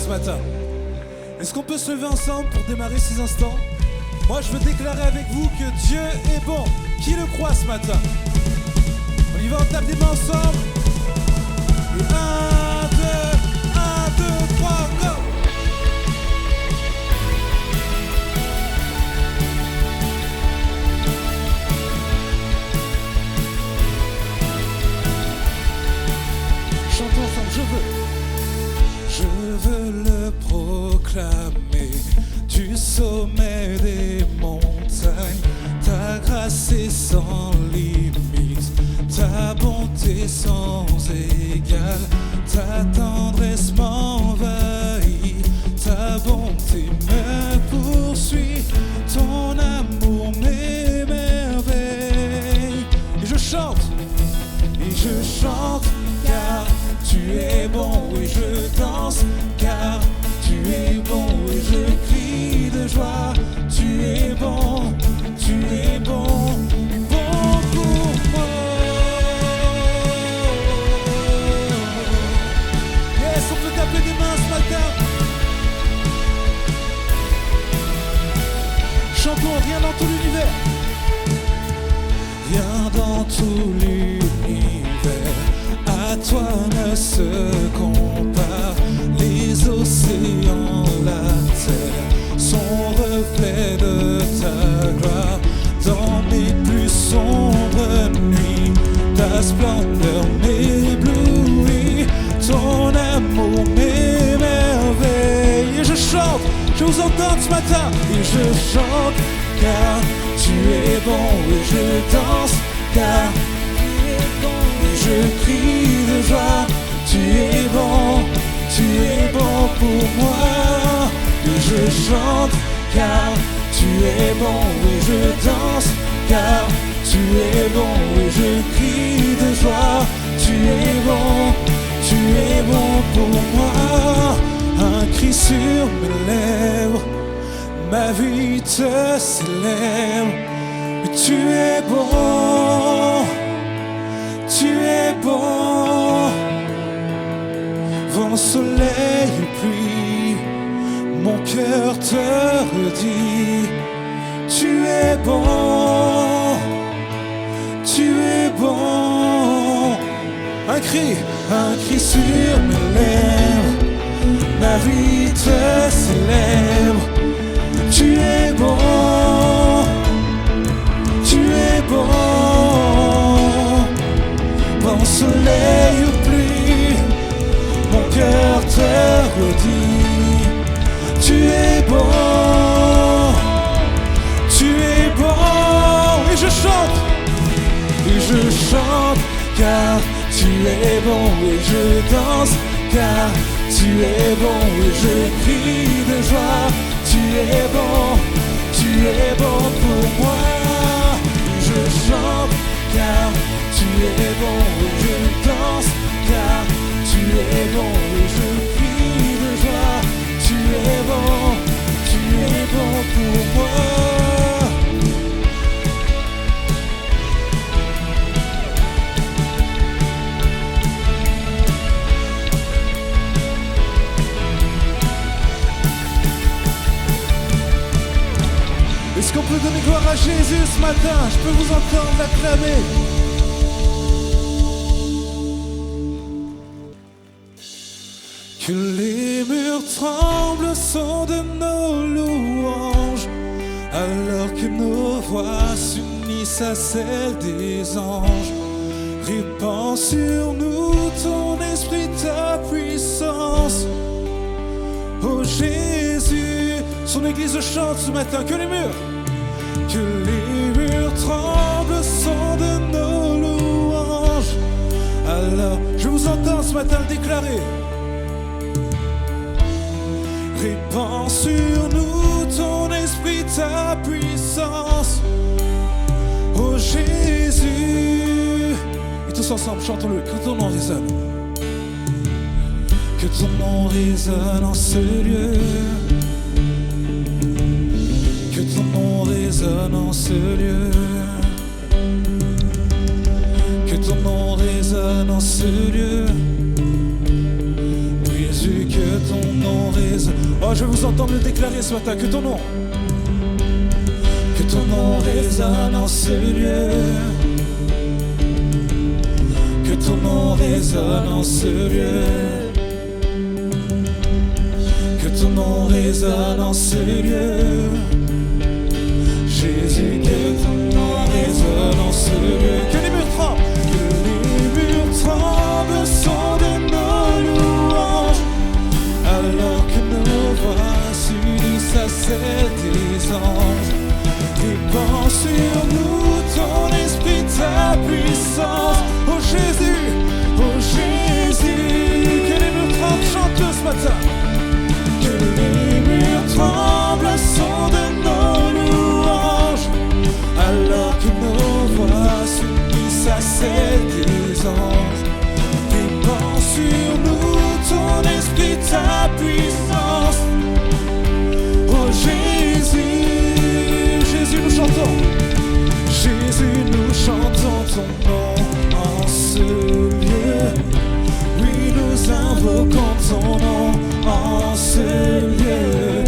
ce matin. Est-ce qu'on peut se lever ensemble pour démarrer ces instants? Moi je veux déclarer avec vous que Dieu est bon. Qui le croit ce matin? On y va, on tape des mains ensemble. Et 1, 2, 3, go! Chantons ensemble, je veux le proclamer du sommet des montagnes. Ta grâce est sans limite, ta bonté sans égale, ta tendresse m'envahit, ta bonté me poursuit, ton amour m'émerveille. Et je chante, car tu es bon, oui je danse, car tu es bon, oui je crie de joie, tu es bon, bon pour moi. Yes, on peut taper des mains ce matin. Chantons, rien dans tout l'univers. Rien dans tout l'univers à toi ne se compare. Les océans, la terre, son reflet de ta gloire. Dans mes plus sombres nuits, ta splendeur m'éblouit, ton amour m'émerveille. Et je chante, je vous entends ce matin. Et je chante, car tu es bon, et je danse, car tu es bon, et je crie de joie. Tu es bon pour moi. Et je chante, car tu es bon, et je danse, car tu es bon, et je crie de joie. Tu es bon pour moi. Un cri sur mes lèvres, ma vie te célèbre. Tu es bon, vent, soleil et pluie, mon cœur te redit. Tu es bon, un cri sur mes lèvres, ma vie te célèbre. Tu es bon, vent, soleil ou pluie, mon cœur te redit. Tu es bon, et je chante, car tu es bon, et je danse, car tu es bon, et je crie de joie. Tu es bon pour moi. Je chante, car tu es bon, et je danse, car tu es bon, et je crie de joie. Tu es bon pour moi. Est-ce qu'on peut donner gloire à Jésus ce matin? Je peux vous entendre l'acclamer. Que les murs tremblent au son de nos louanges, alors que nos voix s'unissent à celles des anges. Répand sur nous ton esprit, ta puissance. Oh Jésus, son église chante ce matin. Que les murs tremblent au son de nos louanges. Alors, je vous entends ce matin le déclarer. Répand sur nous ton esprit, ta puissance. Oh Jésus. Et tous ensemble, chantons-le, que ton nom résonne. Que ton nom résonne en ce lieu. Que ton nom résonne en ce lieu. Que ton nom résonne en ce lieu. Jésus, que ton nom résonne. Oh, je vais vous entendre le déclarer ce matin, que ton nom résonne en ce lieu. Que ton nom résonne en ce lieu. Que ton nom résonne en ce lieu. Jésus, que ton nom résonne en ce lieu. Que les murs tremblent. Que les murs tremblent au son de nos louanges. Alors que nos voix s'unissent à celles des anges. Répand sur nous ton esprit, ta puissance. Oh Jésus, que les murs tremblent, chante-le ce matin. Que les murs tremblent au son de nos louanges. Alors que nos voix s'unissent à celles des anges. Répand sur nous ton esprit, ta puissance. Oh Jésus, nous chantons. Jésus, nous chantons ton nom en ce lieu. Oui, nous invoquons ton nom en ce lieu.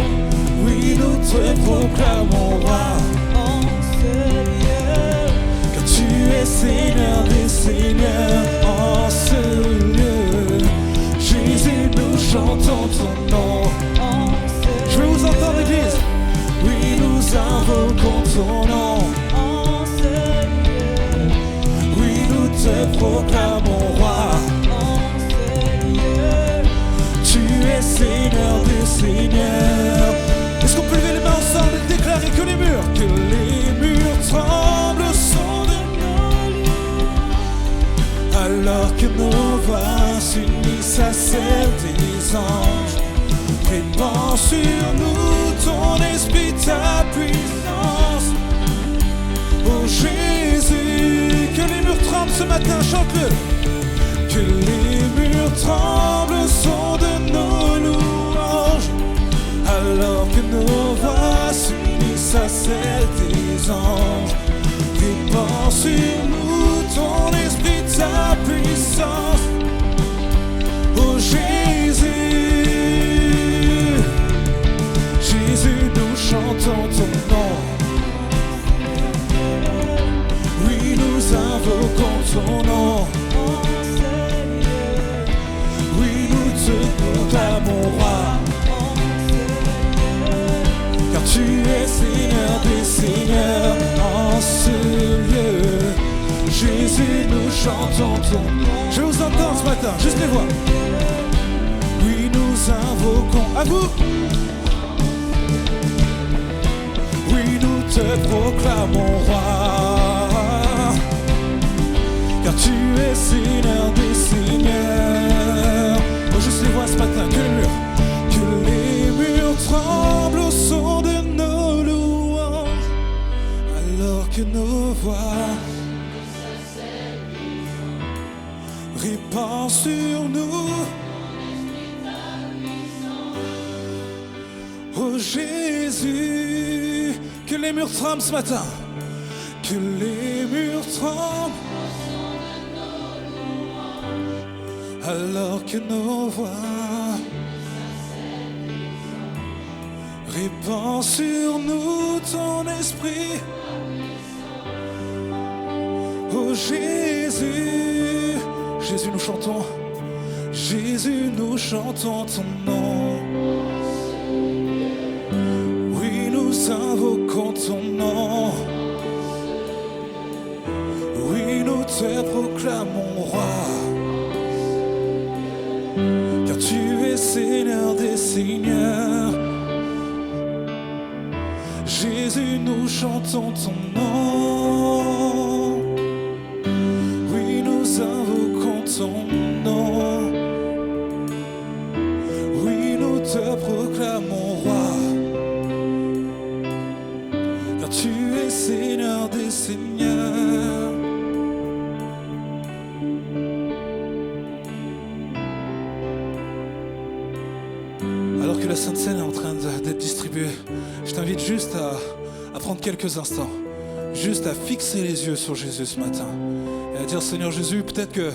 Oui, nous te proclamons roi en ce lieu. Car tu es Seigneur des seigneurs en ce lieu. Jésus, nous chantons ton nom en ce lieu. Je vais vous entendre, l'église. Oui, nous invoquons ton nom en ce lieu. Oui, nous te proclamons roi en ce lieu. Tu es Seigneur des seigneurs. Est-ce qu'on peut lever les mains ensemble et déclarer que les murs tremblent au son de nos louanges. Alors que nos voix s'unissent à celles des anges. Répand sur nous ton esprit, ta puissance. Oh Jésus, que les murs tremblent ce matin, chante-le. Que les murs tremblent au son de nos louanges. Alors que nos voix s'unissent à celles des anges. Répand sur nous ton esprit, ta puissance. Oh Jésus, nous chantons ton nom. Oui, nous invoquons ton nom. Oui, nous te proclamons roi. Car tu es Seigneur des seigneurs en ce lieu. Jésus, nous chantons ton nom. Je vous entends ce matin, juste les voix. Oui, nous invoquons à vous. Oui, nous te proclamons roi. Car tu es Seigneur des seigneurs. Oh, juste les voix ce matin, que les murs tremblent au son de nos louanges. Alors que nos voix répand sur nous. Oh Jésus, que les murs tremblent ce matin. Que les murs tremblent. Alors que nos voix répand sur nous ton esprit. Oh Jésus, Jésus, nous chantons. Jésus, nous chantons ton nom. Oui, nous invoquons ton nom. Oui, nous te proclamons roi. Car tu es Seigneur des seigneurs. Jésus, nous chantons ton nom. Oui, nous invoquons ton nom. Oui, nous te proclamons roi. Car tu es Seigneur des seigneurs. Alors que la Sainte Seine est en train d'être distribuée, je t'invite juste à prendre quelques instants, juste à fixer les yeux sur Jésus ce matin et à dire: Seigneur Jésus, peut-être que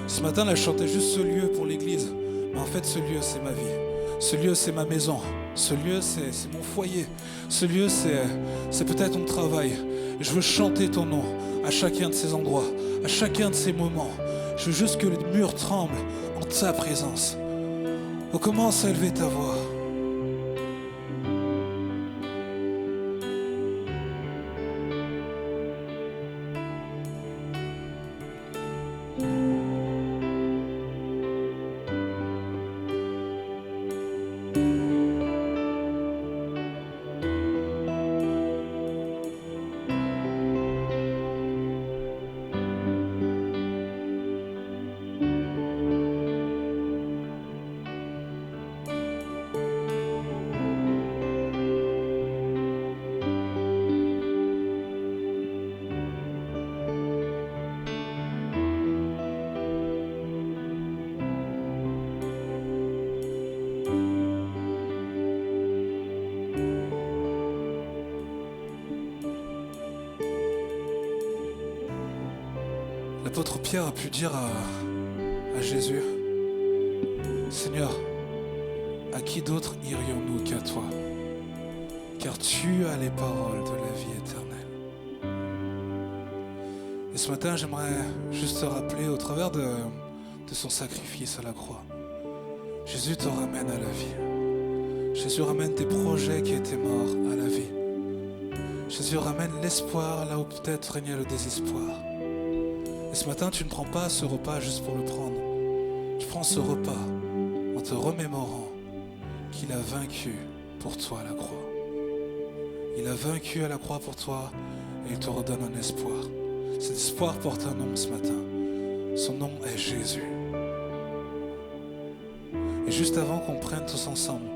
ce matin là je chantais juste ce lieu pour l'église, mais en fait ce lieu c'est ma vie. Ce lieu, c'est ma maison. Ce lieu, c'est mon foyer. Ce lieu, c'est peut-être mon travail. Et je veux chanter ton nom à chacun de ces endroits, à chacun de ces moments. Je veux juste que les murs tremblent en ta présence. Oh, commence à élever ta voix. L'apôtre Pierre a pu dire à Jésus, Seigneur, à qui d'autre irions-nous qu'à toi? Car tu as les paroles de la vie éternelle. Et ce matin, j'aimerais juste te rappeler, au travers de son sacrifice à la croix, Jésus te ramène à la vie. Jésus ramène tes projets qui étaient morts à la vie. Jésus ramène l'espoir là où peut-être régnait le désespoir. Et ce matin, tu ne prends pas ce repas juste pour le prendre. Tu prends ce repas en te remémorant qu'il a vaincu pour toi à la croix. Il a vaincu à la croix pour toi et il te redonne un espoir. Cet espoir porte un nom ce matin. Son nom est Jésus. Et juste avant qu'on prenne tous ensemble,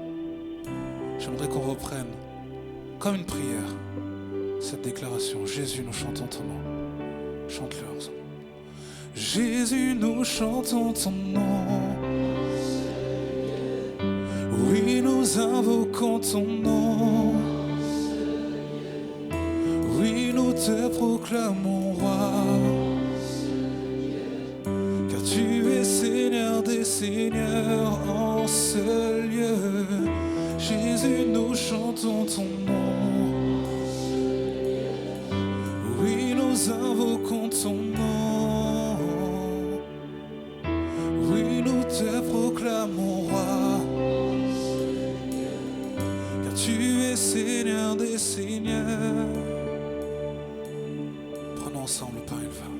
j'aimerais qu'on reprenne, comme une prière, cette déclaration. Jésus, nous chantons ton nom. Chante-le ensemble. Jésus, nous chantons ton nom. Oui, nous invoquons ton nom. Oui, nous te proclamons roi. Car tu es Seigneur des seigneurs en ce lieu. Jésus, nous chantons ton nom. Oui, nous invoquons ton nom. Oui, nous te proclamons roi, car tu es Seigneur des seigneurs. Prenons ensemble le pain et le vin.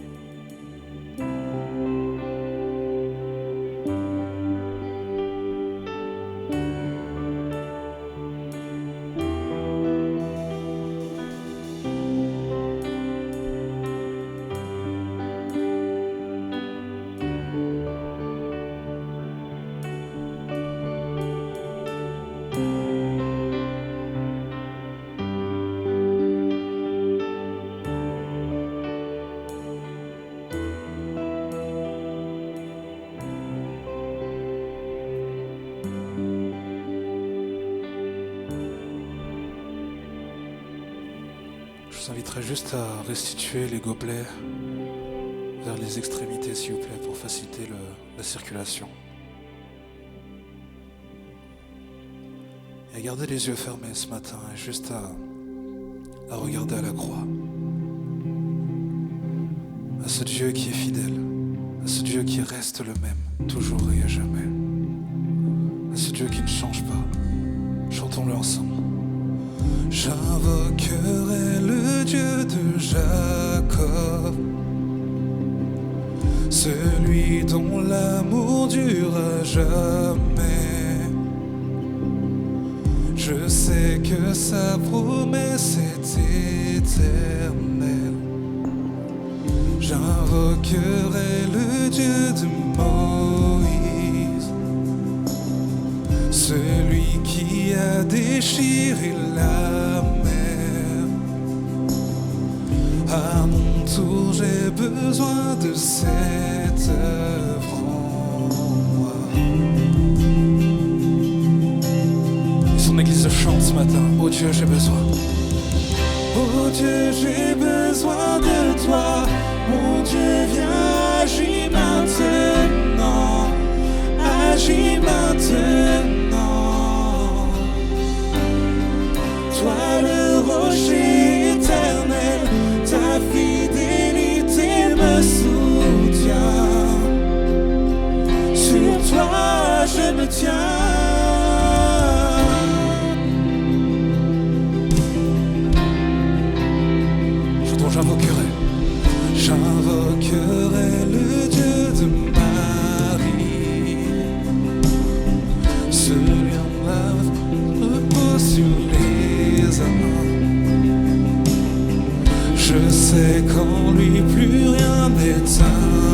Je vous inviterai juste à restituer les gobelets vers les extrémités, s'il vous plaît, pour faciliter la circulation. Et à garder les yeux fermés ce matin et juste à regarder à la croix. À ce Dieu qui est fidèle, à ce Dieu qui reste le même, toujours et à jamais. À ce Dieu qui ne change pas. Chantons-le ensemble. J'invoquerai le Dieu de Jacob, celui dont l'amour dure à jamais. Je sais que sa promesse est éternelle. J'invoquerai le Dieu de Moïse, celui qui a déchiré la mer. À mon tour, j'ai besoin de cette œuvre en moi. Et son église chante ce matin. Oh Dieu, j'ai besoin. Oh Dieu, j'ai besoin de toi. Mon Dieu, viens, agis maintenant. Agis maintenant. je me tiens. J'invoquerai le Dieu de Marie, celui en lave repose sur les amants. Je sais qu'en lui plus rien n'est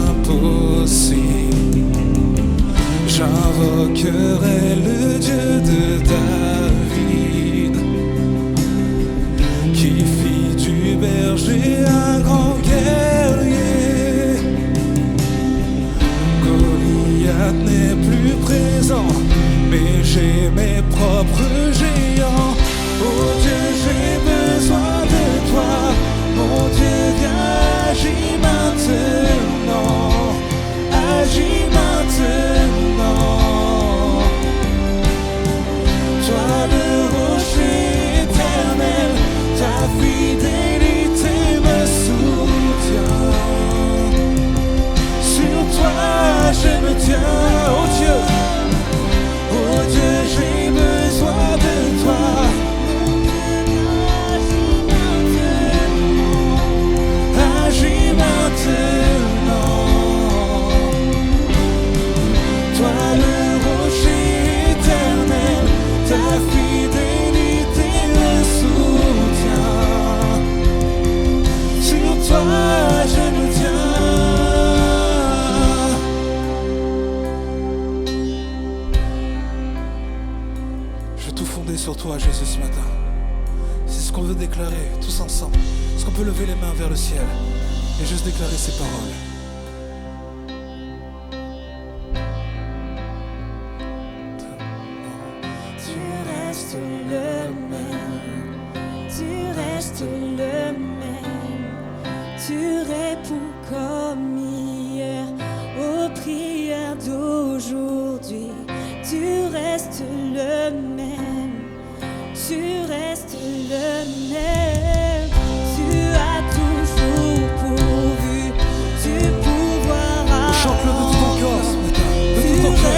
impossible. J'invoquerai le Dieu de David, qui fit du berger un grand guerrier. Goliath n'est plus présent, mais j'ai mes propres géants. Oh Dieu, j'ai besoin de toi. Mon Dieu, viens, agis maintenant. Agis maintenant. Toi le rocher éternel, ta fidélité me soutient. Sur toi je me tiens, oh Dieu. Oh Dieu, j'ai besoin de toi. Agis maintenant. Toi le rocher éternel, ta fidélité me soutient. Sur toi je me tiens. Je veux tout fonder sur toi, Jésus, ce matin. C'est ce qu'on veut déclarer tous ensemble. Est-ce qu'on peut lever les mains vers le ciel et juste déclarer ces paroles? Tu restes le même, tu restes le même, tu réponds comme hier aux prières d'aujourd'hui. Tu restes le même, tu restes le même, tu as toujours pourvu, tu pourvoiras. Chante-le de tout ton cœur ce matin, de tout ton cœur.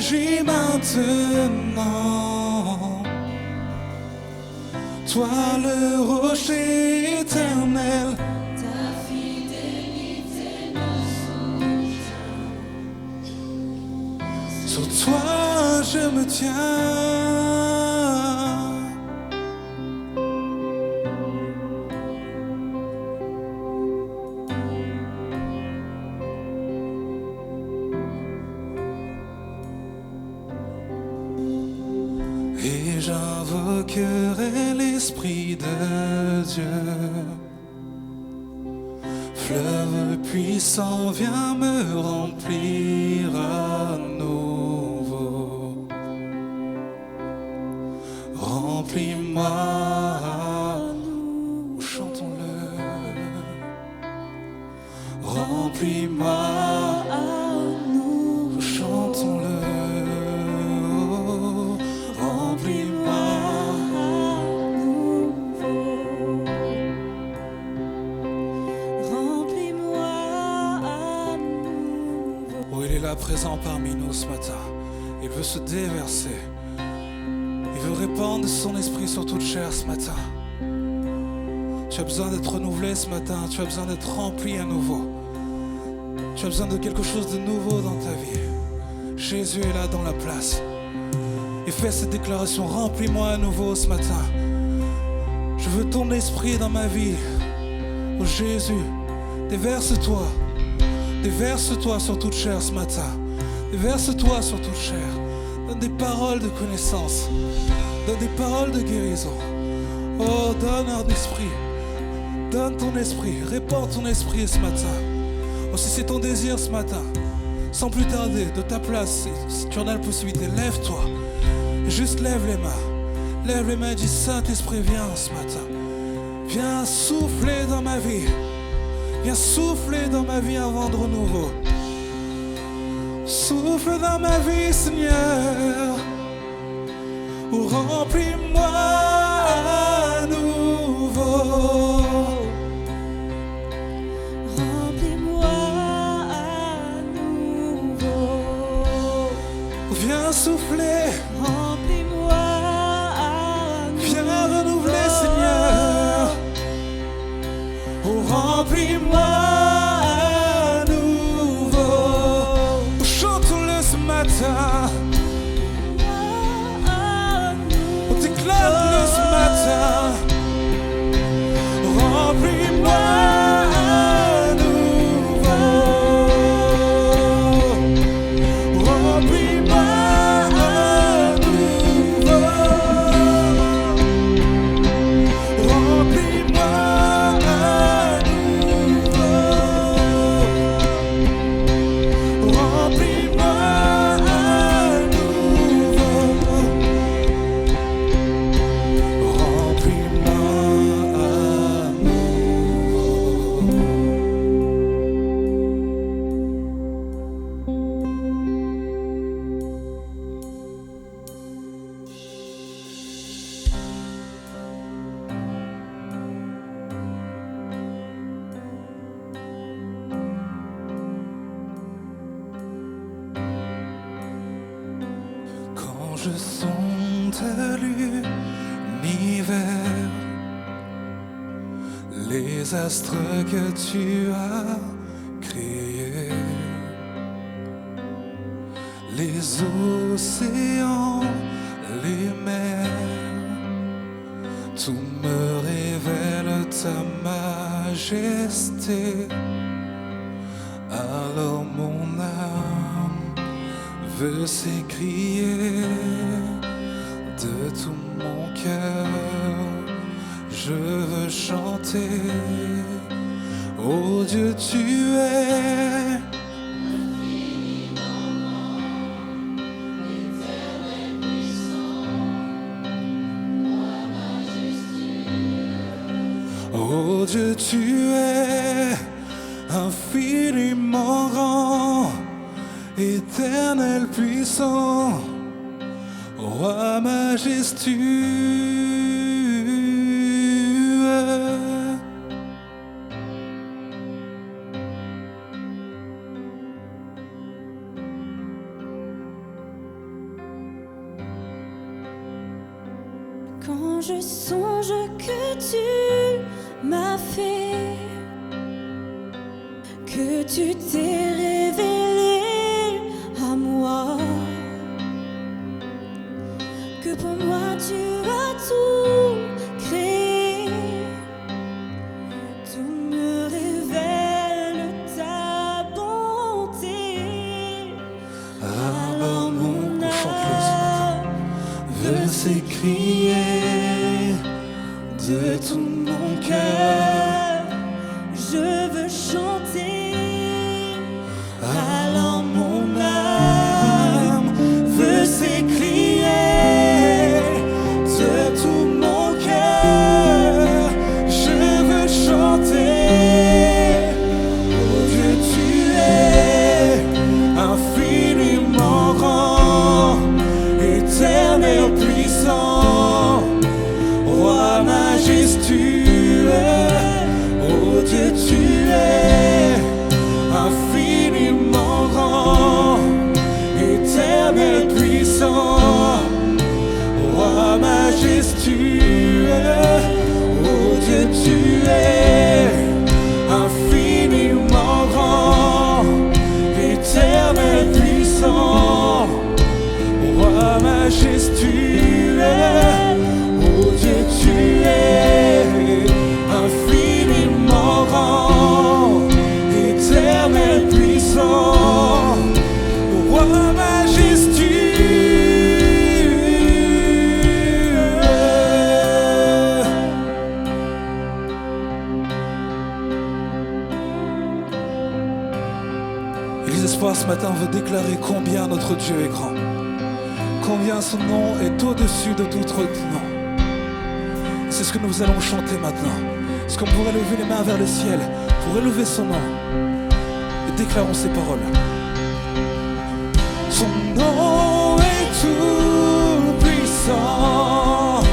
agis maintenant. Toi le rocher éternel, ta fidélité me soutient. sur toi je me tiens. et j'invoquerai l'Esprit de Dieu. Fleuve puissant, viens me remplir à nouveau. Remplis-moi, chantons-le. Remplis-moi, chantons-le. Remplis-moi. Oh, il est là présent parmi nous ce matin. Il veut se déverser. Il veut répandre son esprit sur toute chair ce matin. Tu as besoin d'être renouvelé ce matin. Tu as besoin d'être rempli à nouveau. Tu as besoin de quelque chose de nouveau dans ta vie. Jésus est là dans la place. Et fais cette déclaration. Remplis-moi à nouveau ce matin. Je veux ton esprit dans ma vie. Oh Jésus, déverse-toi. Déverse-toi sur toute chair ce matin. Déverse-toi sur toute chair. Donne des paroles de connaissance. Donne des paroles de guérison. Oh, donne un esprit. Donne ton esprit. Répands ton esprit ce matin. Oh, si c'est ton désir ce matin, sans plus tarder, de ta place, si tu en as la possibilité, lève-toi. Et juste lève les mains. Lève les mains et dis, Saint-Esprit, viens ce matin. Viens souffler dans ma vie. Viens souffler dans ma vie un vent de renouveau. Souffle dans ma vie, Seigneur. Oh, remplis-moi à nouveau. Remplis-moi à nouveau. Viens souffler. Remplis-moi à nouveau. Viens renouveler, Seigneur. Oh, remplis-moi à nouveau. Chantons-le ce matin. On déclare-le ce matin. Remplis-moi à nouveau. Remplis-moi à nouveau. Remplis-moi à nouveau. Remplis-moi à nouveau. Remplis-moi à nouveau. Quand je sonde l'univers, les astres que tu as créés, les océans, les mers, tout me révèle ta majesté. Alors mon âme veut s'écrier de tout mon cœur. Je veux chanter, oh Dieu, tu es oh Dieu, tu es infiniment grand, éternel puissant, roi majestueux. Quand je songe que tu m'as fait, que tu t'es révélé à moi, que pour moi tu as tout créé, tout me révèle ta bonté. Alors mon âme veut sais crier de tout mon cœur. Je veux chanter, alors mon âme veut s'écrier de tout mon cœur. Je veux chanter, oh Dieu, tu es infiniment grand, éternel puissant, roi majestueux. Oh Dieu, tu es infiniment grand, éternel puissant, roi majestueux. Oh Dieu, tu es infiniment grand, éternel puissant, roi majestueux. Oh Dieu, tu es infiniment grand, éternel puissant, roi majestueux. Église Espoir, ce matin, on veut déclarer combien notre Dieu est grand, combien son nom est au-dessus de tout autre nom. C'est ce que nous allons chanter maintenant. Est-ce qu'on pourrait lever les mains vers le ciel pour élever son nom et déclarons ces paroles. Son nom est tout puissant,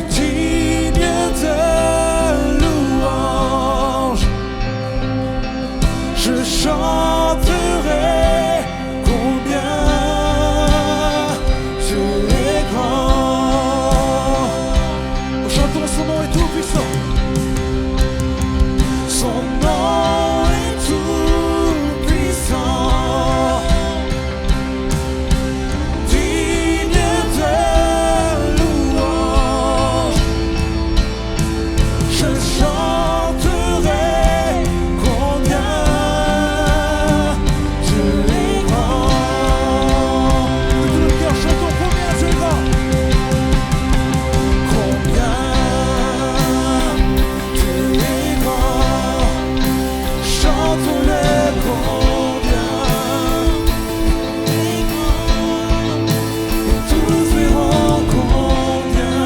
digne de louange. Je chanterai combien tu es grand. Chantons, son nom est tout puissant. Son nom est tout puissant, digne de louange. Je chanterai combien tu es grand. De tout le cœur, chantons combien tu es grand. Combien tu es grand. Chantons-le combien tu es grand. Et tous verront combien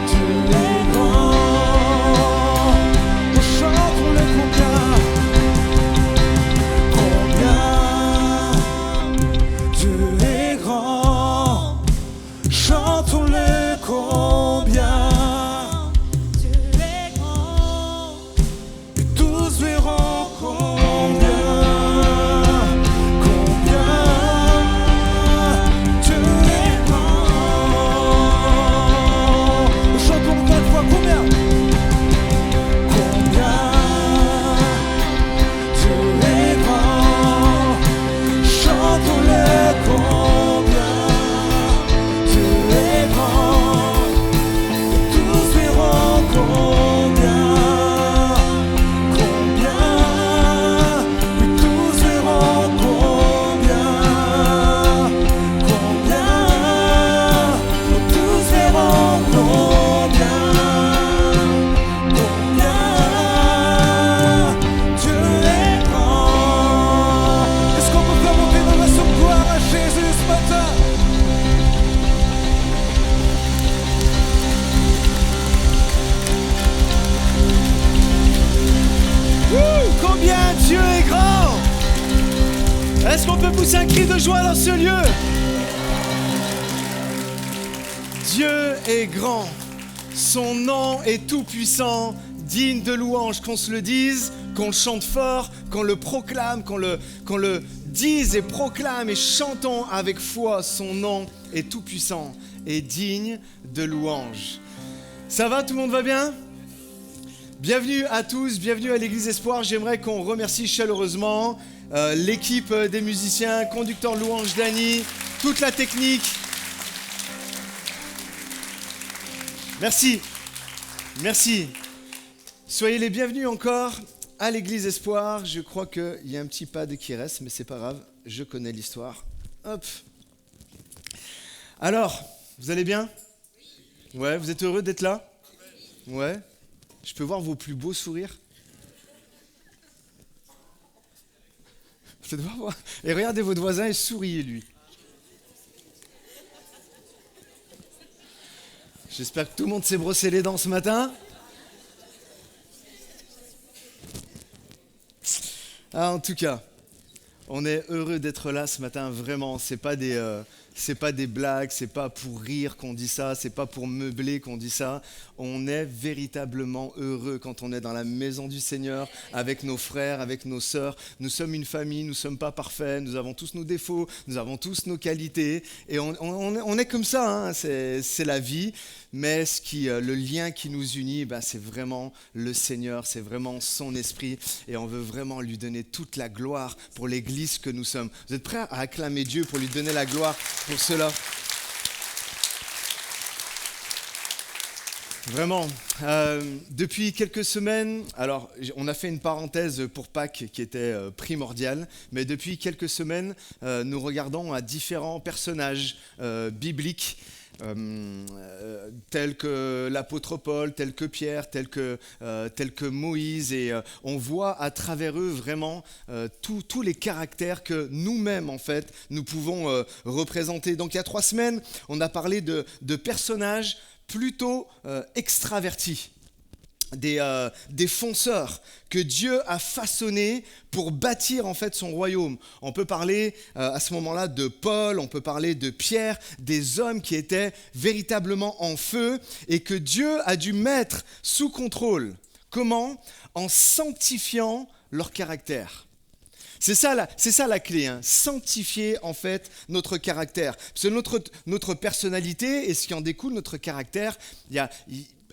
tu es grand. Chantons-le combien tu es grand. Chantons-le combien tu es grand. et tous verront combien tu es grand. Chantons encore une fois combien tu es grand. Chantons-le combien tu es grand. Et tous verront combien et tous verront combien et tous verront combien Dieu est grand. Est-ce qu'on peut faire monter dans la son gloire à Jésus ce matin? Combien Dieu est grand! Est-ce qu'on peut pousser un cri de joie dans ce lieu? Dieu est grand, son nom est tout puissant, digne de louange, qu'on se le dise, qu'on le chante fort, qu'on le proclame, qu'on le dise et proclame et chantons avec foi, son nom est tout puissant et digne de louange. Ça va, tout le monde va bien? Bienvenue à tous, bienvenue à l'Église Espoir. J'aimerais qu'on remercie chaleureusement l'équipe des musiciens, conducteur louange Dany, toute la technique. Merci, merci. Soyez les bienvenus encore. à l'église Espoir, je crois qu'il y a un petit pad qui reste, mais c'est pas grave, je connais l'histoire. Hop. Alors, vous allez bien ? Ouais, vous êtes heureux d'être là ? Ouais. Je peux voir vos plus beaux sourires ? Et regardez votre voisin et souriez lui. J'espère que tout le monde s'est brossé les dents ce matin. En tout cas, on est heureux d'être là ce matin, vraiment. C'est pas des blagues, c'est pas pour rire qu'on dit ça, c'est pas pour meubler qu'on dit ça. On est véritablement heureux quand on est dans la maison du Seigneur, avec nos frères, avec nos sœurs. Nous sommes une famille, nous ne sommes pas parfaits, nous avons tous nos défauts, nous avons tous nos qualités. Et on est comme ça, hein, c'est la vie. Mais le lien qui nous unit, c'est vraiment le Seigneur, c'est vraiment son esprit. Et on veut vraiment lui donner toute la gloire pour l'église que nous sommes. Vous êtes prêts à acclamer Dieu pour lui donner la gloire pour cela ? Vraiment, depuis quelques semaines, alors on a fait une parenthèse pour Pâques qui était primordiale, mais depuis quelques semaines, nous regardons à différents personnages bibliques, tels que l'apôtre Paul, tels que Pierre, tels que Moïse, et on voit à travers eux vraiment tous les caractères que nous-mêmes en fait nous pouvons représenter. Donc il y a 3 semaines, on a parlé de personnages plutôt extravertis, des fonceurs que Dieu a façonnés pour bâtir en fait son royaume. On peut parler à ce moment-là de Paul, on peut parler de Pierre, des hommes qui étaient véritablement en feu et que Dieu a dû mettre sous contrôle. Comment ? En sanctifiant leur caractère. C'est ça la clé, hein. Sanctifier en fait notre caractère. Parce que notre personnalité et ce qui en découle, notre caractère,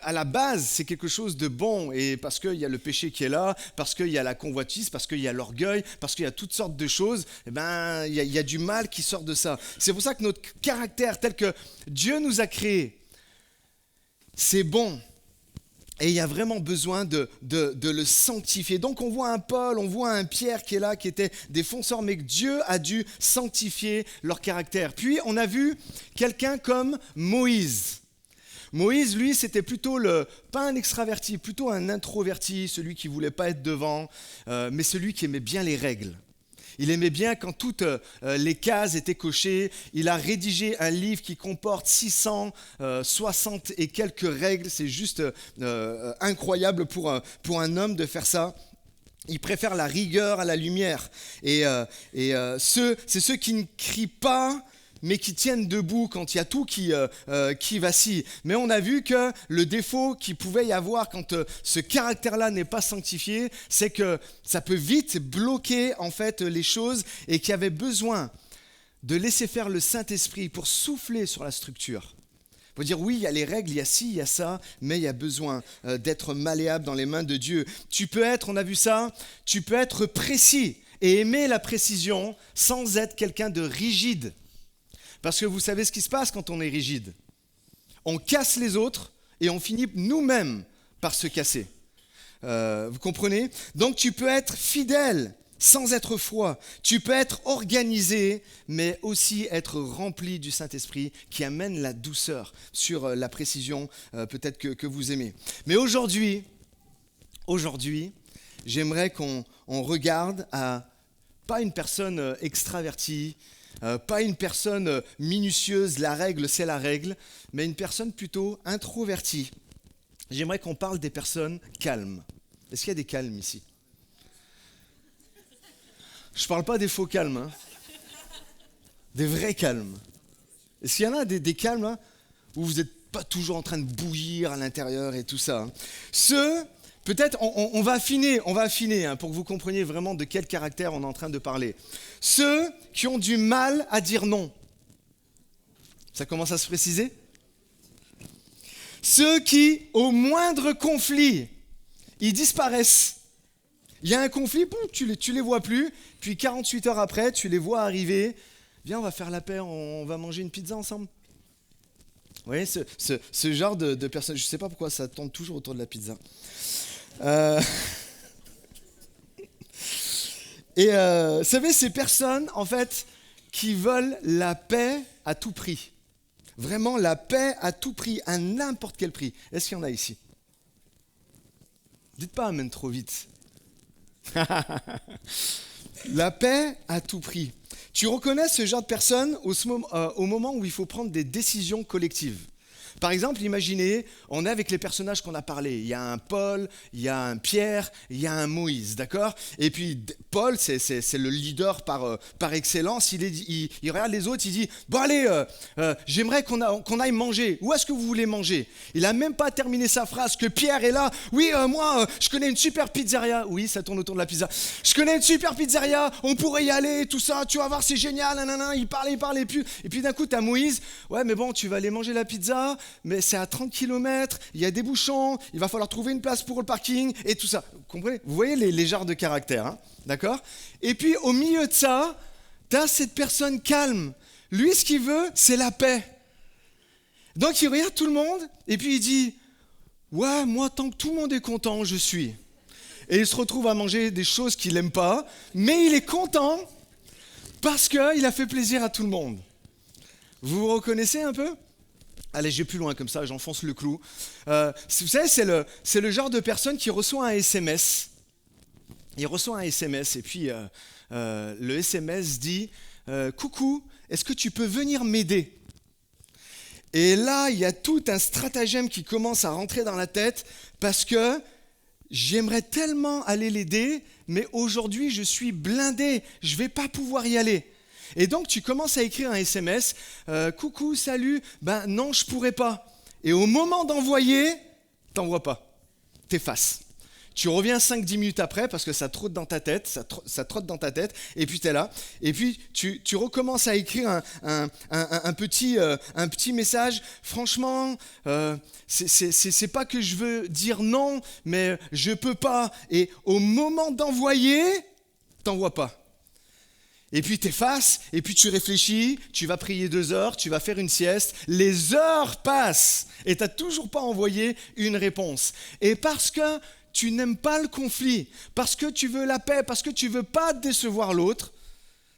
à la base, c'est quelque chose de bon. Et parce qu'il y a le péché qui est là, parce qu'il y a la convoitise, parce qu'il y a l'orgueil, parce qu'il y a toutes sortes de choses, il y a du mal qui sort de ça. C'est pour ça que notre caractère tel que Dieu nous a créé, c'est bon. Et il y a vraiment besoin de le sanctifier. Donc on voit un Paul, on voit un Pierre qui est là, qui étaient des fonceurs, mais que Dieu a dû sanctifier leur caractère. Puis on a vu quelqu'un comme Moïse. Moïse, lui, c'était plutôt pas un extraverti, plutôt un introverti, celui qui ne voulait pas être devant, mais celui qui aimait bien les règles. Il aimait bien quand toutes les cases étaient cochées. Il a rédigé un livre qui comporte 660 et quelques règles. C'est juste incroyable pour un homme de faire ça. Il préfère la rigueur à la lumière. Et c'est ceux qui ne crient pas, mais qui tiennent debout quand il y a tout qui vacille. Mais on a vu que le défaut qu'il pouvait y avoir quand ce caractère-là n'est pas sanctifié, c'est que ça peut vite bloquer en fait les choses et qu'il y avait besoin de laisser faire le Saint-Esprit pour souffler sur la structure. Il faut dire oui, il y a les règles, il y a ci, il y a ça, mais il y a besoin d'être malléable dans les mains de Dieu. Tu peux être, on a vu ça, tu peux être précis et aimer la précision sans être quelqu'un de rigide. Parce que vous savez ce qui se passe quand on est rigide. On casse les autres et on finit nous-mêmes par se casser. Vous comprenez ? Donc tu peux être fidèle sans être froid. Tu peux être organisé, mais aussi être rempli du Saint-Esprit qui amène la douceur sur la précision peut-être que vous aimez. Mais aujourd'hui, j'aimerais qu'on regarde à pas une personne extravertie, pas une personne minutieuse, la règle c'est la règle, mais une personne plutôt introvertie. J'aimerais qu'on parle des personnes calmes. Est-ce qu'il y a des calmes ici ? Je ne parle pas des faux calmes, hein. Des vrais calmes. Est-ce qu'il y en a des calmes là, où vous n'êtes pas toujours en train de bouillir à l'intérieur et tout ça, hein. Ceux, peut-être on va affiner hein, pour que vous compreniez vraiment de quel caractère on est en train de parler. Ceux qui ont du mal à dire non. Ça commence à se préciser ? Ceux qui, au moindre conflit, ils disparaissent. Il y a un conflit, boum, tu les vois plus, puis 48 heures après, tu les vois arriver. Viens, on va faire la paix, on va manger une pizza ensemble. Vous voyez, ce genre de personnes, je ne sais pas pourquoi ça tourne toujours autour de la pizza. Et vous savez, ces personnes, en fait, qui veulent la paix à tout prix. Vraiment, la paix à tout prix, à n'importe quel prix. Est-ce qu'il y en a ici? Dites pas amen trop vite. La paix à tout prix. Tu reconnais ce genre de personnes au moment où il faut prendre des décisions collectives. Par exemple, imaginez, on est avec les personnages qu'on a parlé. Il y a un Paul, il y a un Pierre, il y a un Moïse, d'accord? Et puis Paul, c'est le leader par excellence. Il regarde les autres, il dit « Bon allez, j'aimerais qu'on aille manger. Où est-ce que vous voulez manger ?» Il n'a même pas terminé sa phrase que Pierre est là. « Oui, moi, je connais une super pizzeria. » Oui, ça tourne autour de la pizza. « Je connais une super pizzeria, on pourrait y aller, tout ça, tu vas voir, c'est génial. » Nanana. Il parlait, et puis d'un coup, tu as Moïse. « Ouais, mais bon, tu vas aller manger la pizza. » Mais c'est à 30 km, il y a des bouchons, il va falloir trouver une place pour le parking et tout ça. Vous comprenez? Vous voyez les genres de caractères, hein? D'accord? Et puis au milieu de ça, tu as cette personne calme. Lui, ce qu'il veut, c'est la paix. Donc il regarde tout le monde et puis il dit « Ouais, moi, tant que tout le monde est content, je suis. » Et il se retrouve à manger des choses qu'il n'aime pas, mais il est content parce qu'il a fait plaisir à tout le monde. Vous vous reconnaissez un peu? Allez, je vais plus loin comme ça, j'enfonce le clou. Vous savez, c'est le genre de personne qui reçoit un SMS. Il reçoit un SMS et puis le SMS dit « Coucou, est-ce que tu peux venir m'aider ?» Et là, il y a tout un stratagème qui commence à rentrer dans la tête parce que j'aimerais tellement aller l'aider, mais aujourd'hui, je suis blindé, je ne vais pas pouvoir y aller. Et donc, tu commences à écrire un SMS, coucou, salut, ben non, je pourrais pas. Et au moment d'envoyer, t'envoies pas, t'effaces. Tu reviens 5-10 minutes après parce que ça trotte dans ta tête, ça trotte dans ta tête, et puis t'es là. Et puis, tu recommences à écrire un petit message. Franchement, c'est pas que je veux dire non, mais je peux pas. Et au moment d'envoyer, t'envoies pas. Et puis t'effaces, et puis tu réfléchis, tu vas prier 2 heures, tu vas faire une sieste, les heures passent et tu n'as toujours pas envoyé une réponse. Et parce que tu n'aimes pas le conflit, parce que tu veux la paix, parce que tu ne veux pas décevoir l'autre,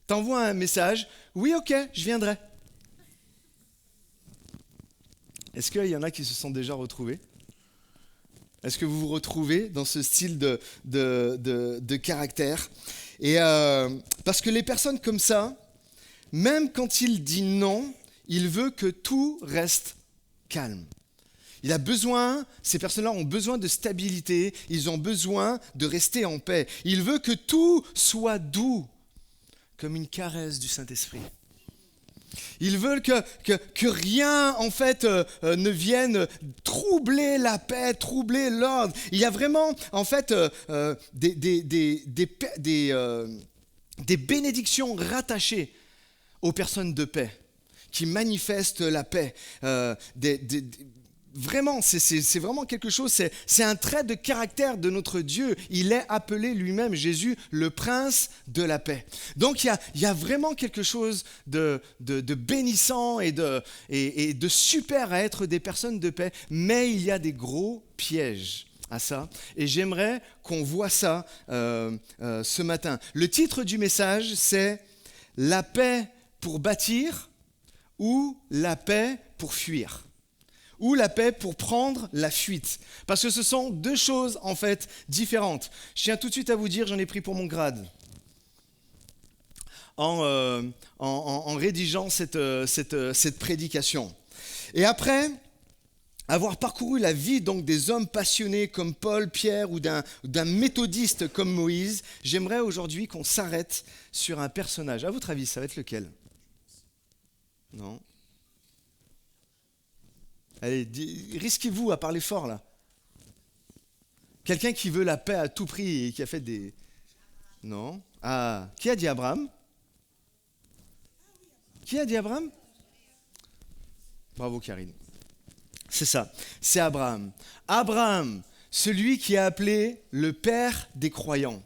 tu envoies un message, oui ok, je viendrai. Est-ce qu'il y en a qui se sont déjà retrouvés? Est-ce que vous vous retrouvez dans ce style de caractère? Et parce que les personnes comme ça, même quand il dit non, il veut que tout reste calme. Il a besoin, ces personnes-là ont besoin de stabilité, ils ont besoin de rester en paix. Il veut que tout soit doux, comme une caresse du Saint-Esprit. Ils veulent que rien, en fait, ne vienne troubler la paix, troubler l'ordre. Il y a vraiment, en fait, des bénédictions rattachées aux personnes de paix, qui manifestent la paix. Vraiment, c'est vraiment quelque chose, c'est un trait de caractère de notre Dieu. Il est appelé lui-même, Jésus, le prince de la paix. Donc il y a vraiment quelque chose de bénissant et de super à être des personnes de paix, mais il y a des gros pièges à ça. Et j'aimerais qu'on voit ça ce matin. Le titre du message, c'est « La paix pour bâtir » ou « La paix pour fuir ». Ou la paix pour prendre la fuite. Parce que ce sont 2 choses, en fait, différentes. Je tiens tout de suite à vous dire, j'en ai pris pour mon grade. En rédigeant cette prédication. Et après avoir parcouru la vie donc des hommes passionnés comme Paul, Pierre ou d'un méthodiste comme Moïse, j'aimerais aujourd'hui qu'on s'arrête sur un personnage. À votre avis, ça va être lequel? Non? Allez, risquez-vous à parler fort là. Quelqu'un qui veut la paix à tout prix et qui a fait des... Non? Ah, qui a dit Abraham? Qui a dit Abraham? Bravo Karine. C'est ça, c'est Abraham. Abraham, celui qui est appelé le père des croyants.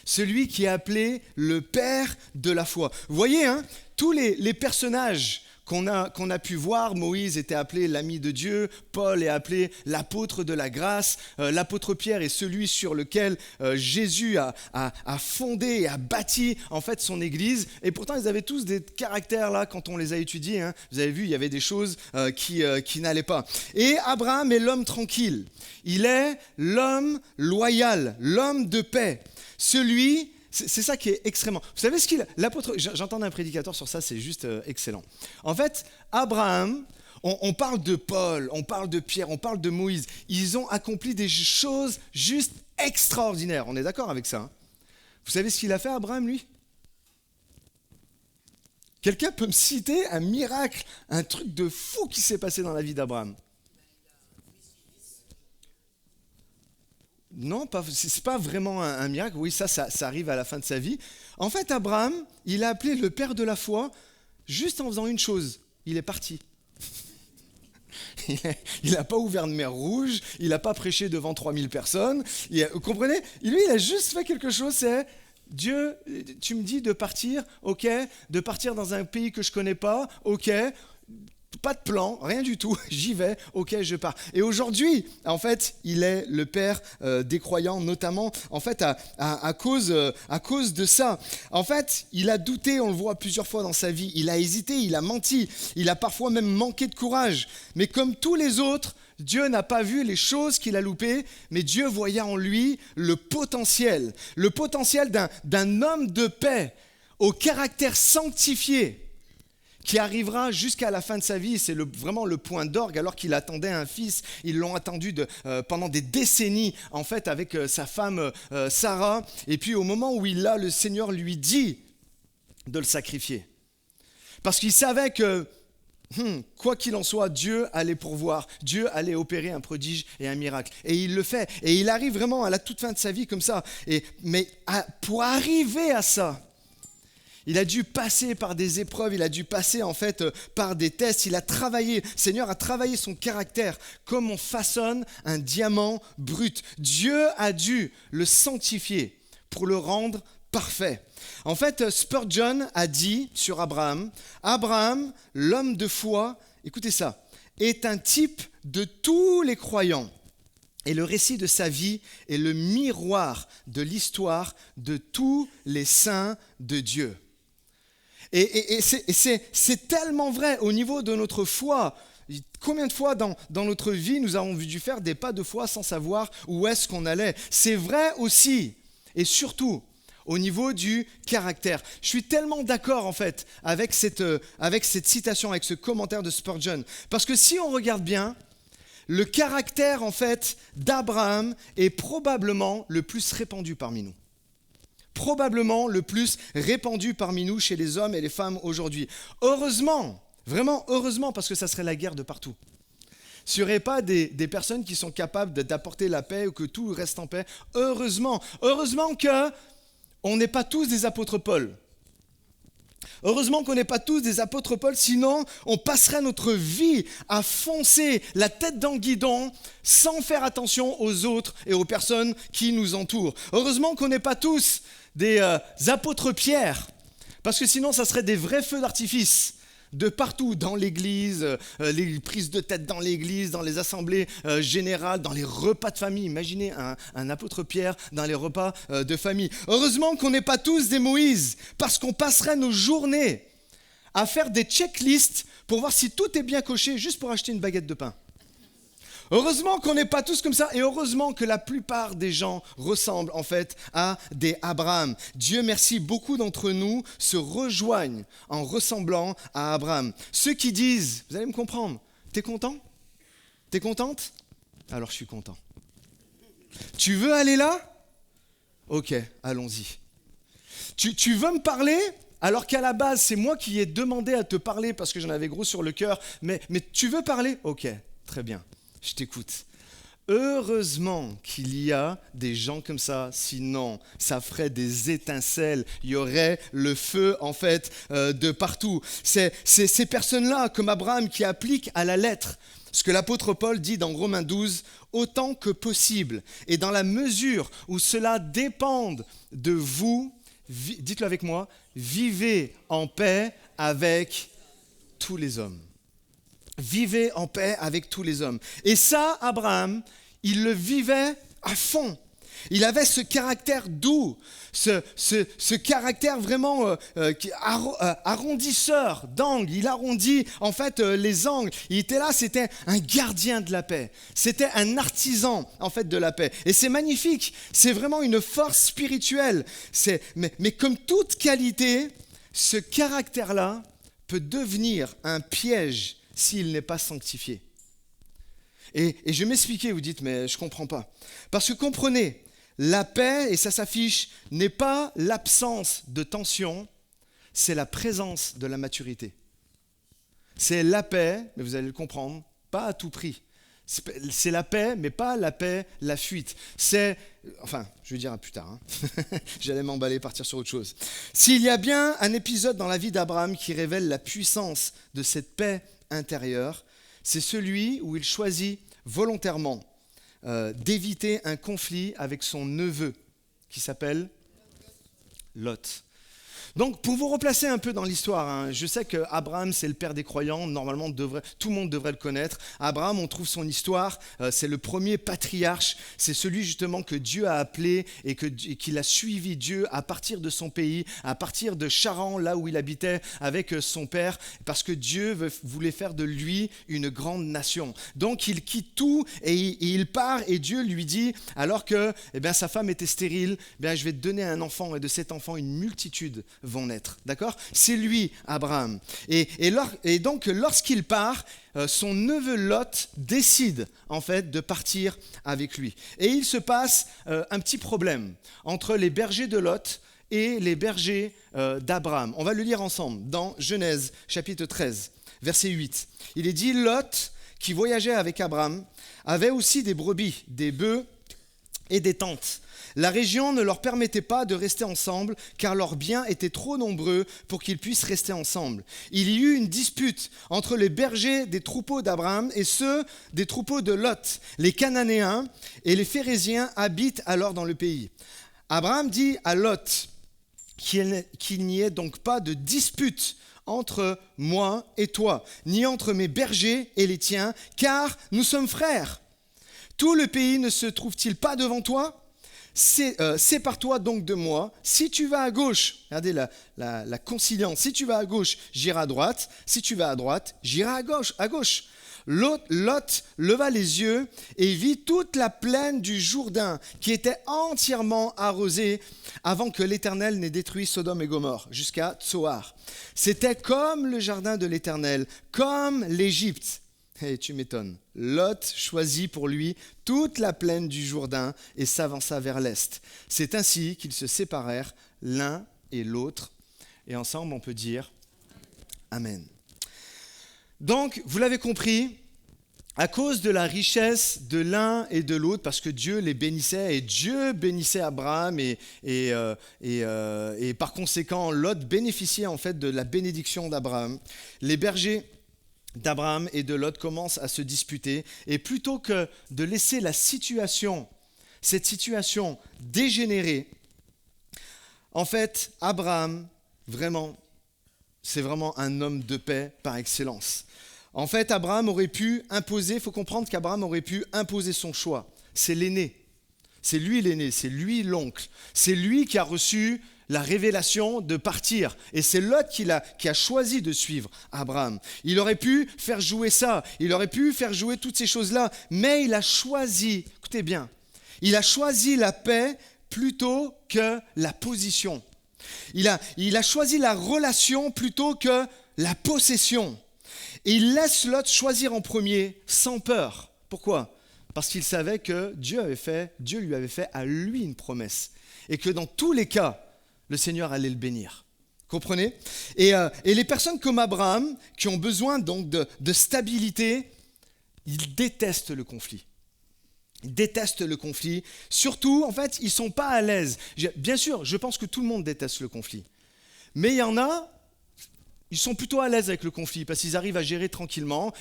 Celui qui est appelé le père de la foi. Vous voyez, hein, tous les personnages qu'on a pu voir. Moïse était appelé l'ami de Dieu, Paul est appelé l'apôtre de la grâce, l'apôtre Pierre est celui sur lequel Jésus a fondé et a bâti en fait son église. Et pourtant, ils avaient tous des caractères là quand on les a étudiés. Hein. Vous avez vu, il y avait des choses qui n'allaient pas. Et Abraham est l'homme tranquille. Il est l'homme loyal, l'homme de paix. C'est ça qui est extrêmement... Vous savez ce qu'il... L'apôtre... J'entends un prédicateur sur ça, c'est juste excellent. En fait, Abraham, on parle de Paul, on parle de Pierre, on parle de Moïse. Ils ont accompli des choses juste extraordinaires. On est d'accord avec ça, hein? Vous savez ce qu'il a fait, Abraham, lui? Quelqu'un peut me citer un miracle, un truc de fou qui s'est passé dans la vie d'Abraham? Non, c'est pas vraiment un miracle. Oui, ça arrive à la fin de sa vie. En fait, Abraham, il a appelé le père de la foi juste en faisant une chose. Il est parti. Il n'a pas ouvert de mer Rouge, il n'a pas prêché devant 3000 personnes. Vous comprenez? Lui, il a juste fait quelque chose, c'est... Dieu, tu me dis de partir, ok, de partir dans un pays que je ne connais pas, ok, pas de plan, rien du tout, j'y vais, ok, je pars. Et aujourd'hui, en fait, il est le père des croyants, notamment, en fait, à cause de ça. En fait, il a douté, on le voit plusieurs fois dans sa vie, il a hésité, il a menti, il a parfois même manqué de courage. Mais comme tous les autres, Dieu n'a pas vu les choses qu'il a loupées, mais Dieu voyait en lui le potentiel d'un homme de paix, au caractère sanctifié, qui arrivera jusqu'à la fin de sa vie. C'est vraiment le point d'orgue, alors qu'il attendait un fils. Ils l'ont attendu pendant des décennies, en fait, avec sa femme Sarah. Et puis au moment où il l'a, le Seigneur lui dit de le sacrifier. Parce qu'il savait que, quoi qu'il en soit, Dieu allait pourvoir, Dieu allait opérer un prodige et un miracle. Et il le fait. Et il arrive vraiment à la toute fin de sa vie comme ça. Mais pour arriver à ça, il a dû passer par des épreuves, il a dû passer en fait par des tests. Il a travaillé, le Seigneur a travaillé son caractère comme on façonne un diamant brut. Dieu a dû le sanctifier pour le rendre parfait. En fait, Spurgeon a dit sur Abraham, Abraham, l'homme de foi, écoutez ça, est un type de tous les croyants. Et le récit de sa vie est le miroir de l'histoire de tous les saints de Dieu. Et c'est tellement vrai au niveau de notre foi. Combien de fois dans notre vie nous avons dû faire des pas de foi sans savoir où est-ce qu'on allait? C'est vrai aussi et surtout au niveau du caractère. Je suis tellement d'accord en fait avec cette citation, avec ce commentaire de Spurgeon. Parce que si on regarde bien, le caractère en fait d'Abraham est probablement le plus répandu parmi nous. Probablement le plus répandu parmi nous, chez les hommes et les femmes aujourd'hui. Heureusement, vraiment heureusement, parce que ça serait la guerre de partout. S'il n'y aurait pas des personnes qui sont capables d'apporter la paix ou que tout reste en paix, heureusement qu'on n'est pas tous des apôtres Paul. Heureusement qu'on n'est pas tous des apôtres Paul, sinon on passerait notre vie à foncer la tête dans le guidon sans faire attention aux autres et aux personnes qui nous entourent. Heureusement qu'on n'est pas tous des apôtres Pierre, parce que sinon ça serait des vrais feux d'artifice de partout, dans l'église, les prises de tête dans l'église, dans les assemblées générales, dans les repas de famille. Imaginez un apôtre Pierre dans les repas de famille. Heureusement qu'on n'est pas tous des Moïse, parce qu'on passerait nos journées à faire des checklists pour voir si tout est bien coché, juste pour acheter une baguette de pain. Heureusement qu'on n'est pas tous comme ça, et heureusement que la plupart des gens ressemblent en fait à des Abraham. Dieu merci, beaucoup d'entre nous se rejoignent en ressemblant à Abraham. Ceux qui disent, vous allez me comprendre, t'es content? T'es contente? Alors je suis content. Tu veux aller là? Ok, allons-y. Tu veux me parler? Alors qu'à la base, c'est moi qui ai demandé à te parler parce que j'en avais gros sur le cœur, mais tu veux parler? Ok, très bien. Je t'écoute. Heureusement qu'il y a des gens comme ça, sinon ça ferait des étincelles, il y aurait le feu en fait de partout. C'est ces personnes-là, comme Abraham, qui appliquent à la lettre ce que l'apôtre Paul dit dans Romains 12, autant que possible, et dans la mesure où cela dépend de vous, dites-le avec moi, vivez en paix avec tous les hommes. Vivez en paix avec tous les hommes. Et ça, Abraham, il le vivait à fond. Il avait ce caractère doux, ce caractère vraiment arrondisseur d'angles. Il arrondit en fait les angles. Il était là, c'était un gardien de la paix. C'était un artisan en fait de la paix. Et c'est magnifique, c'est vraiment une force spirituelle. Mais comme toute qualité, ce caractère-là peut devenir un piège s'il n'est pas sanctifié. Et je vais m'expliquer, vous dites, mais je ne comprends pas. Parce que comprenez, la paix, et ça s'affiche, n'est pas l'absence de tension, c'est la présence de la maturité. C'est la paix, mais vous allez le comprendre, pas à tout prix. C'est la paix, mais pas la paix, la fuite. Je vais dire plus tard. J'allais m'emballer, partir sur autre chose. S'il y a bien un épisode dans la vie d'Abraham qui révèle la puissance de cette paix intérieure, c'est celui où il choisit volontairement d'éviter un conflit avec son neveu qui s'appelle Lot. Donc, pour vous replacer un peu dans l'histoire, je sais qu'Abraham, c'est le père des croyants, normalement, tout le monde devrait le connaître. Abraham, on trouve son histoire, c'est le premier patriarche, c'est celui justement que Dieu a appelé et qu'il a suivi Dieu à partir de son pays, à partir de Charan, là où il habitait avec son père, parce que Dieu voulait faire de lui une grande nation. Donc, il quitte tout et il part et Dieu lui dit, alors que sa femme était stérile, je vais te donner un enfant et de cet enfant, une multitude vont naître, d'accord ? C'est lui, Abraham. Et donc, lorsqu'il part, son neveu Lot décide, en fait, de partir avec lui. Et il se passe un petit problème entre les bergers de Lot et les bergers d'Abraham. On va le lire ensemble dans Genèse, chapitre 13, verset 8. Il est dit, Lot, qui voyageait avec Abraham, avait aussi des brebis, des bœufs et des tentes. La région ne leur permettait pas de rester ensemble car leurs biens étaient trop nombreux pour qu'ils puissent rester ensemble. Il y eut une dispute entre les bergers des troupeaux d'Abraham et ceux des troupeaux de Lot. Les Cananéens et les Phéréziens habitent alors dans le pays. Abraham dit à Lot qu'il n'y ait donc pas de dispute entre moi et toi, ni entre mes bergers et les tiens, car nous sommes frères. Tout le pays ne se trouve-t-il pas devant toi ? Sépare-toi donc de moi. Si tu vas à gauche, regardez la conciliance, si tu vas à gauche, j'irai à droite. Si tu vas à droite, j'irai à gauche. Lot leva les yeux et vit toute la plaine du Jourdain qui était entièrement arrosée avant que l'Éternel n'ait détruit Sodome et Gomorrhe jusqu'à Tsoar. C'était comme le jardin de l'Éternel, comme l'Égypte. Et tu m'étonnes. Lot choisit pour lui toute la plaine du Jourdain et s'avança vers l'est. C'est ainsi qu'ils se séparèrent l'un et l'autre. Et ensemble, on peut dire Amen. Donc, vous l'avez compris, à cause de la richesse de l'un et de l'autre, parce que Dieu les bénissait et Dieu bénissait Abraham et par conséquent, Lot bénéficiait en fait de la bénédiction d'Abraham. Les bergers d'Abraham et de Lot commencent à se disputer et plutôt que de laisser cette situation dégénérer, en fait, Abraham, c'est vraiment un homme de paix par excellence. En fait, Abraham aurait pu imposer, il faut comprendre qu'Abraham aurait pu imposer son choix. C'est l'aîné, c'est lui l'aîné, c'est lui l'oncle, c'est lui qui a reçu la révélation de partir. Et c'est Lot qui a choisi de suivre Abraham. Il aurait pu faire jouer ça, il aurait pu faire jouer toutes ces choses-là, mais il a choisi, écoutez bien, il a choisi la paix plutôt que la position. Il a choisi la relation plutôt que la possession. Et il laisse Lot choisir en premier, sans peur. Pourquoi ? Parce qu'il savait que Dieu lui avait fait à lui une promesse. Et que dans tous les cas, le Seigneur allait le bénir. Comprenez ? Et les personnes comme Abraham, qui ont besoin donc de stabilité, ils détestent le conflit. Ils détestent le conflit. Surtout, en fait, ils ne sont pas à l'aise. Bien sûr, je pense que tout le monde déteste le conflit. Mais il y en a, ils sont plutôt à l'aise avec le conflit parce qu'ils arrivent à gérer tranquillement.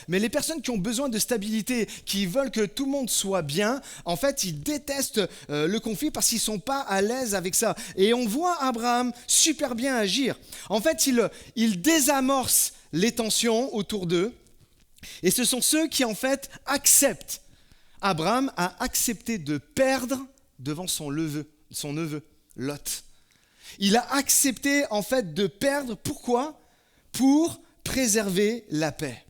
Mais les personnes qui ont besoin de stabilité, qui veulent que tout le monde soit bien, en fait, ils détestent le conflit parce qu'ils ne sont pas à l'aise avec ça. Et on voit Abraham super bien agir. En fait, il désamorce les tensions autour d'eux. Et ce sont ceux qui, en fait, acceptent. Abraham a accepté de perdre devant son neveu, Lot. Il a accepté, en fait, de perdre. Pourquoi ? Pour préserver la paix.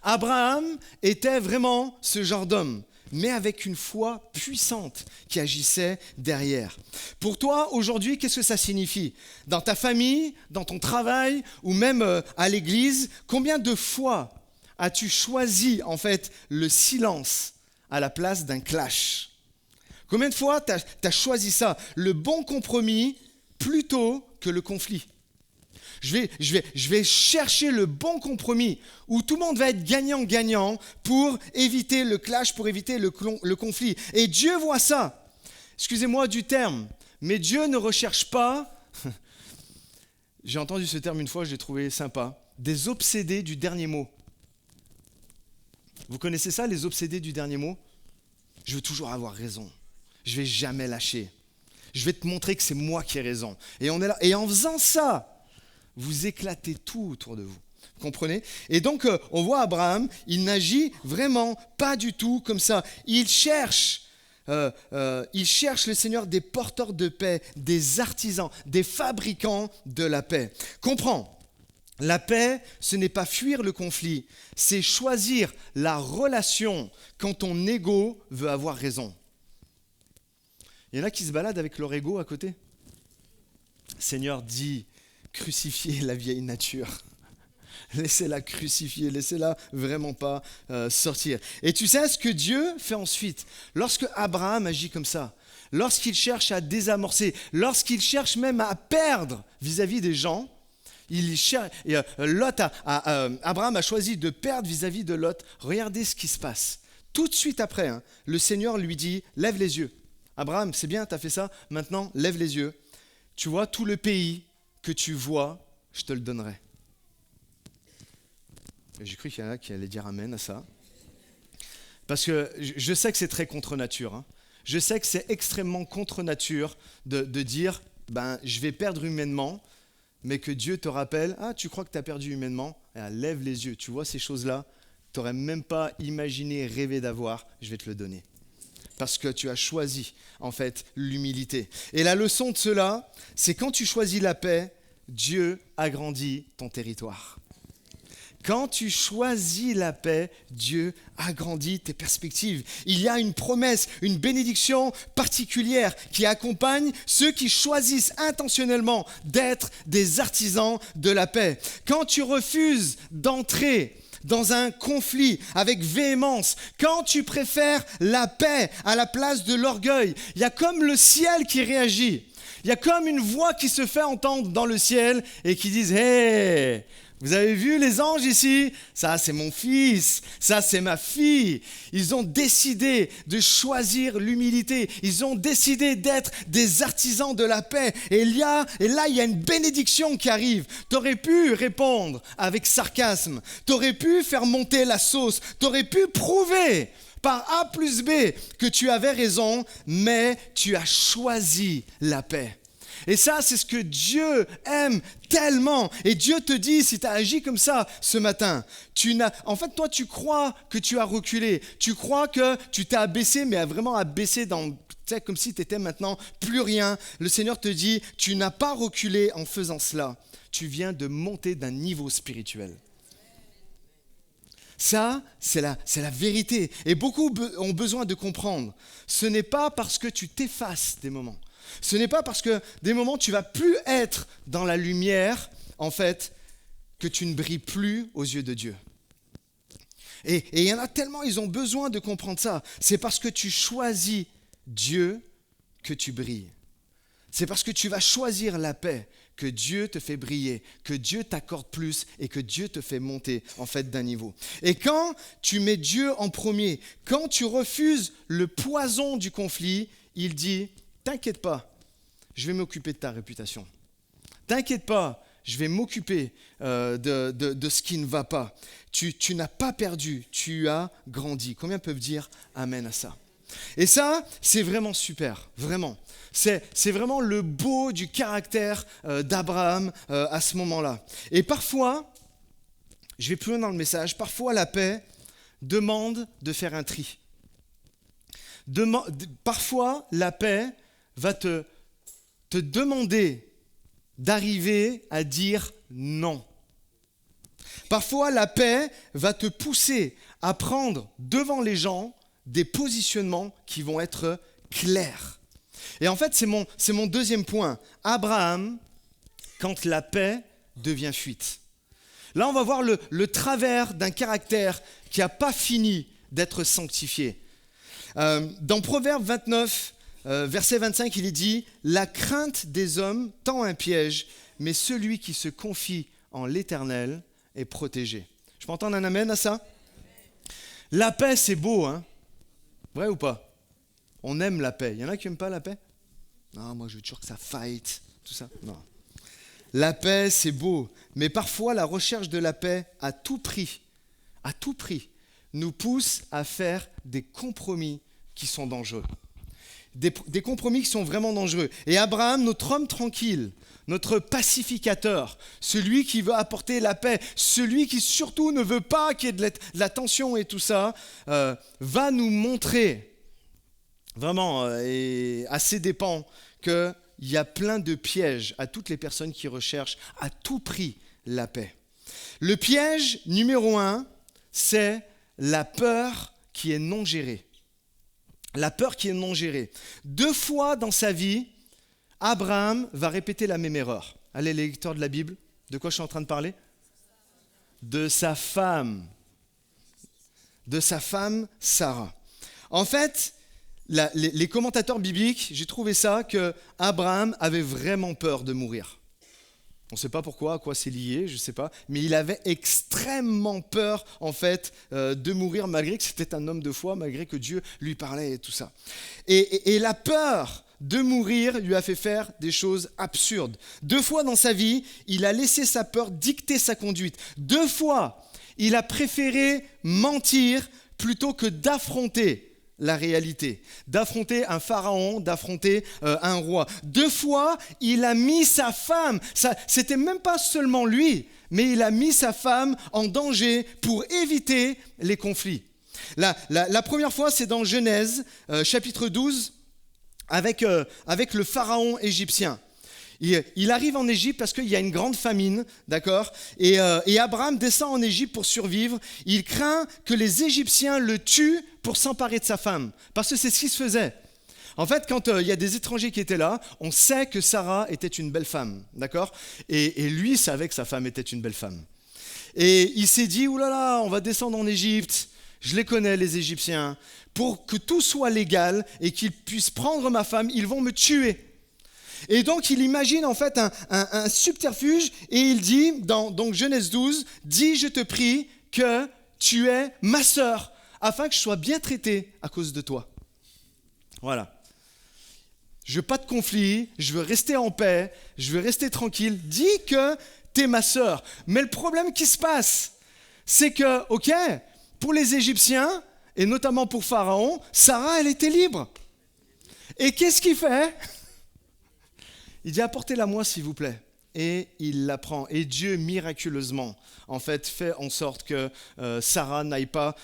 Abraham était vraiment ce genre d'homme, mais avec une foi puissante qui agissait derrière. Pour toi, aujourd'hui, qu'est-ce que ça signifie ? Dans ta famille, dans ton travail, ou même à l'église, combien de fois as-tu choisi, en fait, le silence à la place d'un clash ? Combien de fois tu as choisi ça, le bon compromis, plutôt que le conflit ? Je vais chercher le bon compromis où tout le monde va être gagnant-gagnant pour éviter le clash, pour éviter le conflit. Et Dieu voit ça. Excusez-moi du terme, mais Dieu ne recherche pas, j'ai entendu ce terme une fois, je l'ai trouvé sympa, des obsédés du dernier mot. Vous connaissez ça, les obsédés du dernier mot ? Je veux toujours avoir raison. Je ne vais jamais lâcher. Je vais te montrer que c'est moi qui ai raison. Et on est là. Et en faisant ça, vous éclatez tout autour de vous. Vous comprenez ? Et donc, on voit Abraham, il n'agit vraiment pas du tout comme ça. Il cherche le Seigneur des porteurs de paix, des artisans, des fabricants de la paix. Comprends ? La paix, ce n'est pas fuir le conflit, c'est choisir la relation quand ton ego veut avoir raison. Il y en a qui se baladent avec leur ego à côté. Seigneur dit, crucifiez la vieille nature. Laissez-la crucifier, laissez-la vraiment pas sortir. Et tu sais ce que Dieu fait ensuite ? Lorsque Abraham agit comme ça, lorsqu'il cherche à désamorcer, lorsqu'il cherche même à perdre vis-à-vis des gens, Abraham a choisi de perdre vis-à-vis de Lot. Regardez ce qui se passe. Tout de suite après, le Seigneur lui dit, lève les yeux. Abraham, c'est bien, tu as fait ça, maintenant lève les yeux. Tu vois, tout le pays que tu vois, je te le donnerai. J'ai cru qu'il y en a qui allaient dire amen à ça. Parce que je sais que c'est très contre nature. Hein. Je sais que c'est extrêmement contre nature de dire, je vais perdre humainement, mais que Dieu te rappelle, tu crois que tu as perdu humainement ? Lève les yeux, tu vois ces choses-là, tu n'aurais même pas imaginé, rêvé d'avoir, je vais te le donner. Parce que tu as choisi, en fait, l'humilité. Et la leçon de cela, c'est quand tu choisis la paix, Dieu agrandit ton territoire. Quand tu choisis la paix, Dieu agrandit tes perspectives. Il y a une promesse, une bénédiction particulière qui accompagne ceux qui choisissent intentionnellement d'être des artisans de la paix. Quand tu refuses d'entrer dans un conflit avec véhémence, quand tu préfères la paix à la place de l'orgueil, il y a comme le ciel qui réagit. Il y a comme une voix qui se fait entendre dans le ciel et qui dit « Hey !» Vous avez vu les anges ici ? Ça, c'est mon fils. Ça, c'est ma fille. Ils ont décidé de choisir l'humilité. Ils ont décidé d'être des artisans de la paix. Et là, il y a une bénédiction qui arrive. Tu aurais pu répondre avec sarcasme. Tu aurais pu faire monter la sauce. Tu aurais pu prouver par A plus B que tu avais raison, mais tu as choisi la paix. Et ça, c'est ce que Dieu aime tellement. Et Dieu te dit, si tu as agi comme ça ce matin, en fait, toi, tu crois que tu as reculé. Tu crois que tu t'es abaissé, mais vraiment abaissé comme si tu étais maintenant plus rien. Le Seigneur te dit, tu n'as pas reculé en faisant cela. Tu viens de monter d'un niveau spirituel. Ça, c'est la vérité. Et beaucoup ont besoin de comprendre. Ce n'est pas parce que tu t'effaces des moments. Ce n'est pas parce que des moments tu vas plus être dans la lumière, en fait, que tu ne brilles plus aux yeux de Dieu. Et il y en a tellement, ils ont besoin de comprendre ça. C'est parce que tu choisis Dieu que tu brilles. C'est parce que tu vas choisir la paix que Dieu te fait briller, que Dieu t'accorde plus et que Dieu te fait monter en fait d'un niveau. Et quand tu mets Dieu en premier, quand tu refuses le poison du conflit, il dit « T'inquiète pas, je vais m'occuper de ta réputation. T'inquiète pas, je vais m'occuper de ce qui ne va pas. Tu n'as pas perdu, tu as grandi. » Combien peuvent dire amen à ça ? Et ça, c'est vraiment super, vraiment. C'est vraiment le beau du caractère d'Abraham à ce moment-là. Et parfois, Je vais plus loin dans le message. Parfois, la paix demande de faire un tri. Parfois, la paix va te demander d'arriver à dire non. Parfois, la paix va te pousser à prendre devant les gens des positionnements qui vont être clairs. Et en fait, c'est mon deuxième point. Abraham, quand la paix devient fuite. Là, on va voir le travers d'un caractère qui n'a pas fini d'être sanctifié. Dans Proverbe 29, verset 25, il est dit « La crainte des hommes tend un piège, mais celui qui se confie en l'Éternel est protégé. » Je peux entendre un amen à ça? La paix, c'est beau, hein? Vrai ou pas? On aime la paix. Il y en a qui n'aiment pas la paix? Non, moi je veux toujours que ça fight, tout ça. Non. La paix, c'est beau, mais parfois la recherche de la paix à tout prix, nous pousse à faire des compromis qui sont dangereux. Des compromis qui sont vraiment dangereux. Et Abraham, notre homme tranquille, notre pacificateur, celui qui veut apporter la paix, celui qui surtout ne veut pas qu'il y ait de la tension et tout ça, va nous montrer, vraiment, et à ses dépens, qu'il y a plein de pièges à toutes les personnes qui recherchent à tout prix la paix. Le piège numéro 1, c'est la peur qui est non gérée. La peur qui est non gérée. 2 fois dans sa vie, Abraham va répéter la même erreur. Allez, les lecteurs de la Bible, de quoi je suis en train de parler? De sa femme. De sa femme, Sarah. En fait, les commentateurs bibliques, j'ai trouvé ça, que Abraham avait vraiment peur de mourir. On ne sait pas pourquoi, à quoi c'est lié, je ne sais pas, mais il avait extrêmement peur, en fait, de mourir, malgré que c'était un homme de foi, malgré que Dieu lui parlait et tout ça. Et la peur de mourir lui a fait faire des choses absurdes. 2 fois dans sa vie, il a laissé sa peur dicter sa conduite. 2 fois, il a préféré mentir plutôt que d'affronter la réalité, d'affronter un pharaon, d'affronter un roi. 2 fois, il a mis sa femme, c'était même pas seulement lui, mais il a mis sa femme en danger pour éviter les conflits. La première fois, c'est dans Genèse, chapitre 12, avec le pharaon égyptien. Il arrive en Égypte parce qu'il y a une grande famine, d'accord, et Abraham descend en Égypte pour survivre. Il craint que les Égyptiens le tuent pour s'emparer de sa femme, parce que c'est ce qui se faisait. En fait, quand il y a des étrangers qui étaient là, on sait que Sarah était une belle femme, d'accord, et lui savait que sa femme était une belle femme. Et il s'est dit, oulala, on va descendre en Égypte, je les connais les Égyptiens, pour que tout soit légal et qu'ils puissent prendre ma femme, ils vont me tuer. Et donc, il imagine en fait un subterfuge et il dit, dans Genèse 12, « Dis, je te prie, que tu es ma sœur, afin que je sois bien traité à cause de toi. » Voilà. Je veux pas de conflit, je veux rester en paix, je veux rester tranquille. Dis que tu es ma sœur. Mais le problème qui se passe, c'est que, ok, pour les Égyptiens, et notamment pour Pharaon, Sarah, elle était libre. Et qu'est-ce qu'il fait ? Il dit, apportez-la moi s'il vous plaît. Et il la prend. Et Dieu, miraculeusement, en fait, fait en sorte que Sarah n'aille pas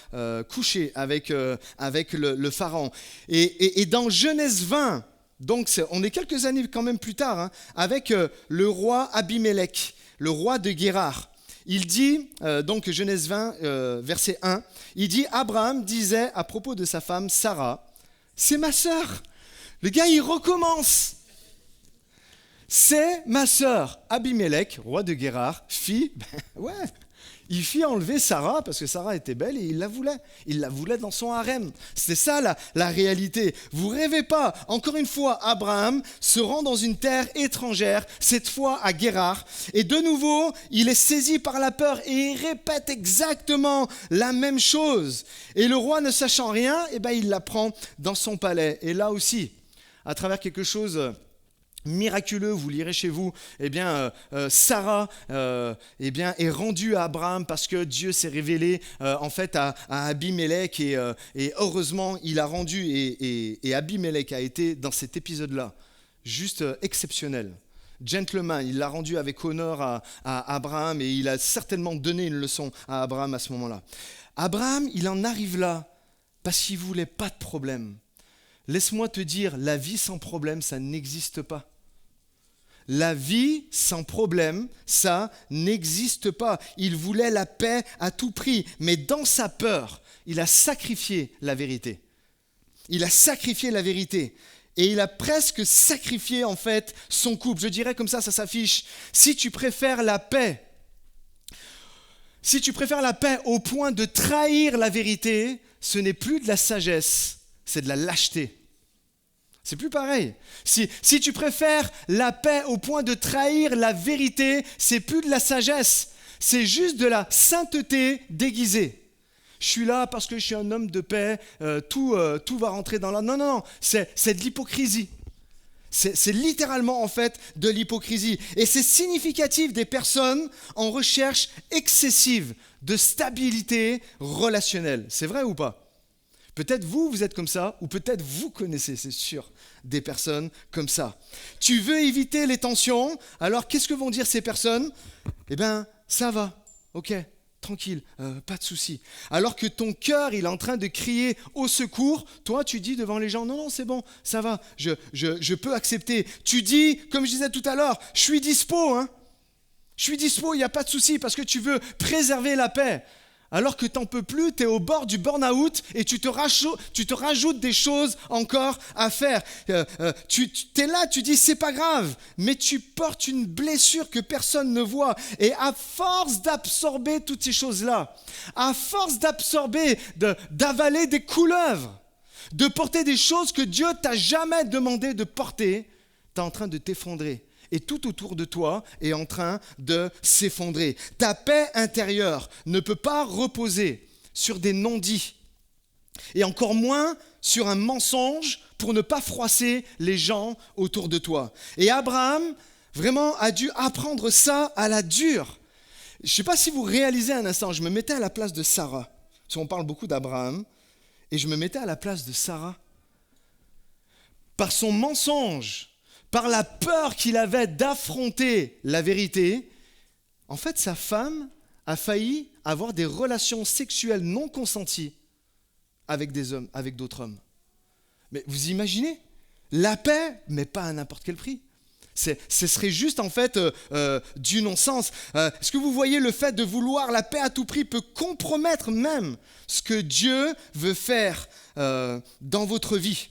coucher avec le pharaon. Et dans Genèse 20, donc on est quelques années quand même plus tard, hein, avec le roi Abimélec, le roi de Guérar. Il dit, donc Genèse 20, verset 1, il dit, Abraham disait à propos de sa femme Sarah, c'est ma sœur. Le gars, il recommence. C'est ma sœur. Abimélec, roi de Guérar, il fit enlever Sarah parce que Sarah était belle et il la voulait. Il la voulait dans son harem. C'est ça la réalité. Vous rêvez pas. Encore une fois, Abraham se rend dans une terre étrangère, cette fois à Guérar. Et de nouveau, il est saisi par la peur et il répète exactement la même chose. Et le roi, ne sachant rien, il la prend dans son palais. Et là aussi, à travers quelque chose miraculeux, vous lirez chez vous, Sarah est rendue à Abraham parce que Dieu s'est révélé en fait à Abimélec et heureusement il a rendu et Abimélec a été dans cet épisode-là juste exceptionnel. gentleman, il l'a rendu avec honneur à Abraham et il a certainement donné une leçon à Abraham à ce moment-là. Abraham, il en arrive là parce qu'il ne voulait pas de problème. Laisse-moi te dire, la vie sans problème, ça n'existe pas. La vie sans problème, ça n'existe pas. Il voulait la paix à tout prix, mais dans sa peur, il a sacrifié la vérité. Il a sacrifié la vérité. Et il a presque sacrifié en fait son couple. Je dirais comme ça s'affiche. Si tu préfères la paix au point de trahir la vérité, ce n'est plus de la sagesse, c'est de la lâcheté. C'est plus pareil. Si tu préfères la paix au point de trahir la vérité, c'est plus de la sagesse, c'est juste de la sainteté déguisée. Je suis là parce que je suis un homme de paix, tout va rentrer dans la... Non, c'est de l'hypocrisie. C'est littéralement en fait de l'hypocrisie. Et c'est significatif des personnes en recherche excessive de stabilité relationnelle. C'est vrai ou pas ? Peut-être vous êtes comme ça, ou peut-être vous connaissez, c'est sûr, des personnes comme ça. Tu veux éviter les tensions, alors qu'est-ce que vont dire ces personnes ? Eh bien, ça va, ok, tranquille, pas de souci. Alors que ton cœur, il est en train de crier au secours, toi, tu dis devant les gens, non, c'est bon, ça va, je peux accepter. Tu dis, comme je disais tout à l'heure, je suis dispo, il n'y a pas de souci, parce que tu veux préserver la paix. Alors que tu n'en peux plus, tu es au bord du burn-out et tu te rajoutes des choses encore à faire. Tu es là, tu dis c'est pas grave, mais tu portes une blessure que personne ne voit. Et à force d'absorber toutes ces choses-là, à force d'absorber, d'avaler des couleuvres, de porter des choses que Dieu t'a jamais demandé de porter, tu es en train de t'effondrer. Et tout autour de toi est en train de s'effondrer. Ta paix intérieure ne peut pas reposer sur des non-dits et encore moins sur un mensonge pour ne pas froisser les gens autour de toi. Et Abraham, vraiment, a dû apprendre ça à la dure. Je ne sais pas si vous réalisez un instant, je me mettais à la place de Sarah, parce qu'on parle beaucoup d'Abraham, et je me mettais à la place de Sarah. Par son mensonge, par la peur qu'il avait d'affronter la vérité, en fait, sa femme a failli avoir des relations sexuelles non consenties avec des hommes, avec d'autres hommes. Mais vous imaginez ? La paix, mais pas à n'importe quel prix. Ce serait juste en fait du non-sens. Est-ce que vous voyez le fait de vouloir la paix à tout prix peut compromettre même ce que Dieu veut faire dans votre vie ?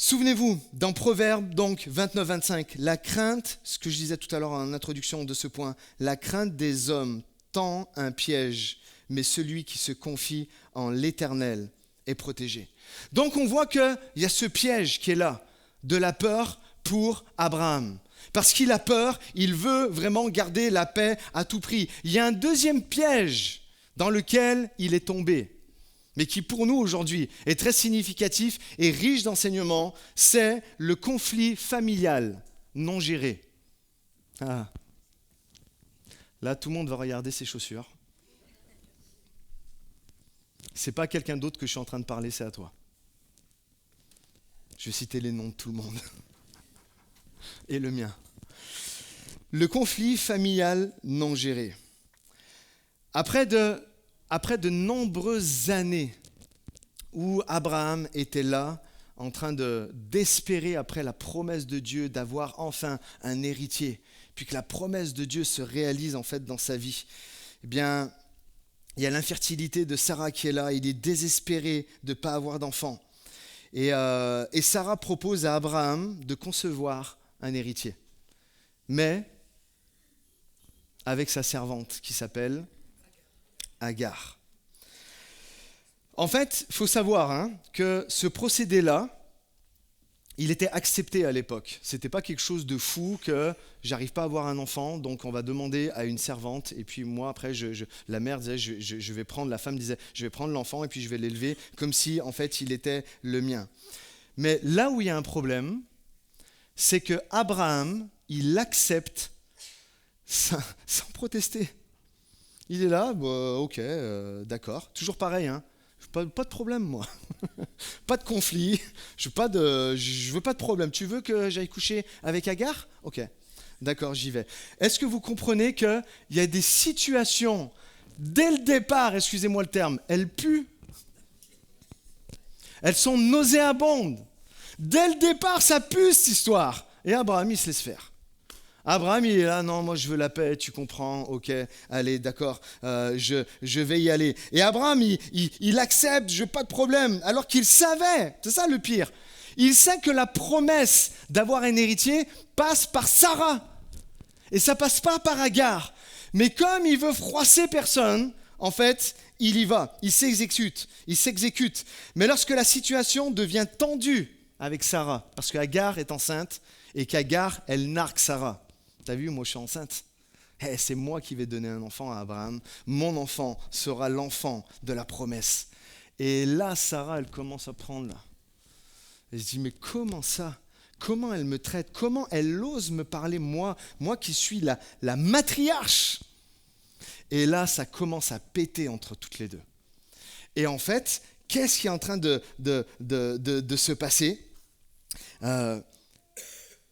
Souvenez-vous, dans Proverbes, donc 29-25, la crainte, ce que je disais tout à l'heure en introduction de ce point, la crainte des hommes tend un piège, mais celui qui se confie en l'Éternel est protégé. Donc on voit qu'il y a ce piège qui est là, de la peur pour Abraham. Parce qu'il a peur, il veut vraiment garder la paix à tout prix. Il y a un deuxième piège dans lequel il est tombé, mais qui pour nous aujourd'hui est très significatif et riche d'enseignements, c'est le conflit familial non géré. Ah. Là, tout le monde va regarder ses chaussures. C'est pas quelqu'un d'autre que je suis en train de parler, c'est à toi. Je vais citer les noms de tout le monde. Et le mien. Le conflit familial non géré. Après de nombreuses années où Abraham était là, en train d'espérer après la promesse de Dieu d'avoir enfin un héritier, puis que la promesse de Dieu se réalise en fait dans sa vie, eh bien, il y a l'infertilité de Sarah qui est là, il est désespéré de ne pas avoir d'enfant. Et Sarah propose à Abraham de concevoir un héritier, mais avec sa servante qui s'appelle Agar. En fait, il faut savoir que ce procédé-là, il était accepté à l'époque. Ce n'était pas quelque chose de fou que j'arrive pas à avoir un enfant, donc on va demander à une servante. Et puis moi, après, la mère disait, je vais prendre, la femme disait, je vais prendre l'enfant et puis je vais l'élever comme si, en fait, il était le mien. Mais là où il y a un problème, c'est que Abraham, il accepte sans protester. Il est là, ok, d'accord. Toujours pareil, Pas de problème, moi. Pas de conflit. Je veux pas de problème. Tu veux que j'aille coucher avec Agar? Ok, d'accord, j'y vais. Est-ce que vous comprenez qu'il y a des situations, dès le départ, excusez-moi le terme, elles puent. Elles sont nauséabondes. Dès le départ, ça pue cette histoire. Et Abraham, il se laisse faire. Abraham, il est là, non, moi je veux la paix, tu comprends, ok, allez, d'accord, je vais y aller. Et Abraham, il accepte, je veux pas de problème, alors qu'il savait, c'est ça le pire, il sait que la promesse d'avoir un héritier passe par Sarah. Et ça passe pas par Agar. Mais comme il veut froisser personne, en fait, il y va, il s'exécute. Mais lorsque la situation devient tendue avec Sarah, parce qu'Agar est enceinte et qu'Agar, elle nargue Sarah. T'as vu, moi je suis enceinte. C'est moi qui vais donner un enfant à Abraham. Mon enfant sera l'enfant de la promesse. Et là, Sarah, elle commence à prendre là. Elle se dit, mais comment ça? Comment elle me traite? Comment elle ose me parler, moi qui suis la matriarche? Et là, ça commence à péter entre toutes les deux. Et en fait, qu'est-ce qui est en train de se passer? Elle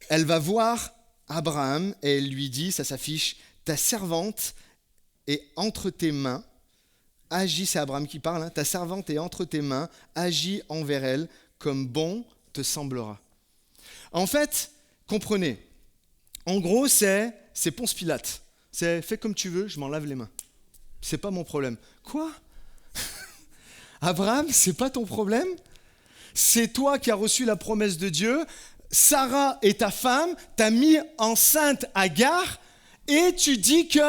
va voir Abraham et elle lui dit, ça s'affiche, ta servante est entre tes mains, agis, c'est Abraham qui parle, ta servante est entre tes mains, agis envers elle comme bon te semblera. En fait, comprenez, en gros c'est Ponce Pilate, c'est fais comme tu veux, je m'en lave les mains, c'est pas mon problème. Quoi? Abraham, c'est pas ton problème? C'est toi qui as reçu la promesse de Dieu. Sarah est ta femme, t'as mis enceinte Agar et tu dis que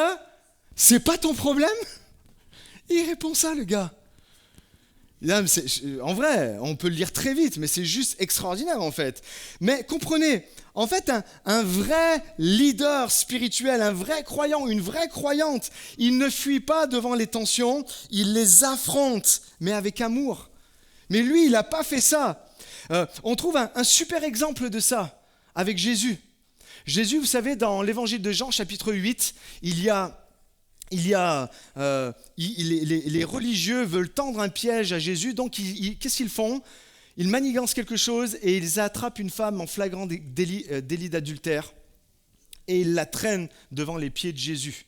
c'est pas ton problème? Il répond ça, le gars. Là, en vrai, on peut le lire très vite, mais c'est juste extraordinaire en fait. Mais comprenez, en fait, un vrai leader spirituel, un vrai croyant, une vraie croyante, il ne fuit pas devant les tensions, il les affronte, mais avec amour. Mais lui, il n'a pas fait ça. On trouve un super exemple de ça avec Jésus. Jésus, vous savez, dans l'évangile de Jean, chapitre 8, les religieux veulent tendre un piège à Jésus, donc qu'est-ce qu'ils font? Ils manigancent quelque chose et ils attrapent une femme en flagrant délit d'adultère et ils la traînent devant les pieds de Jésus.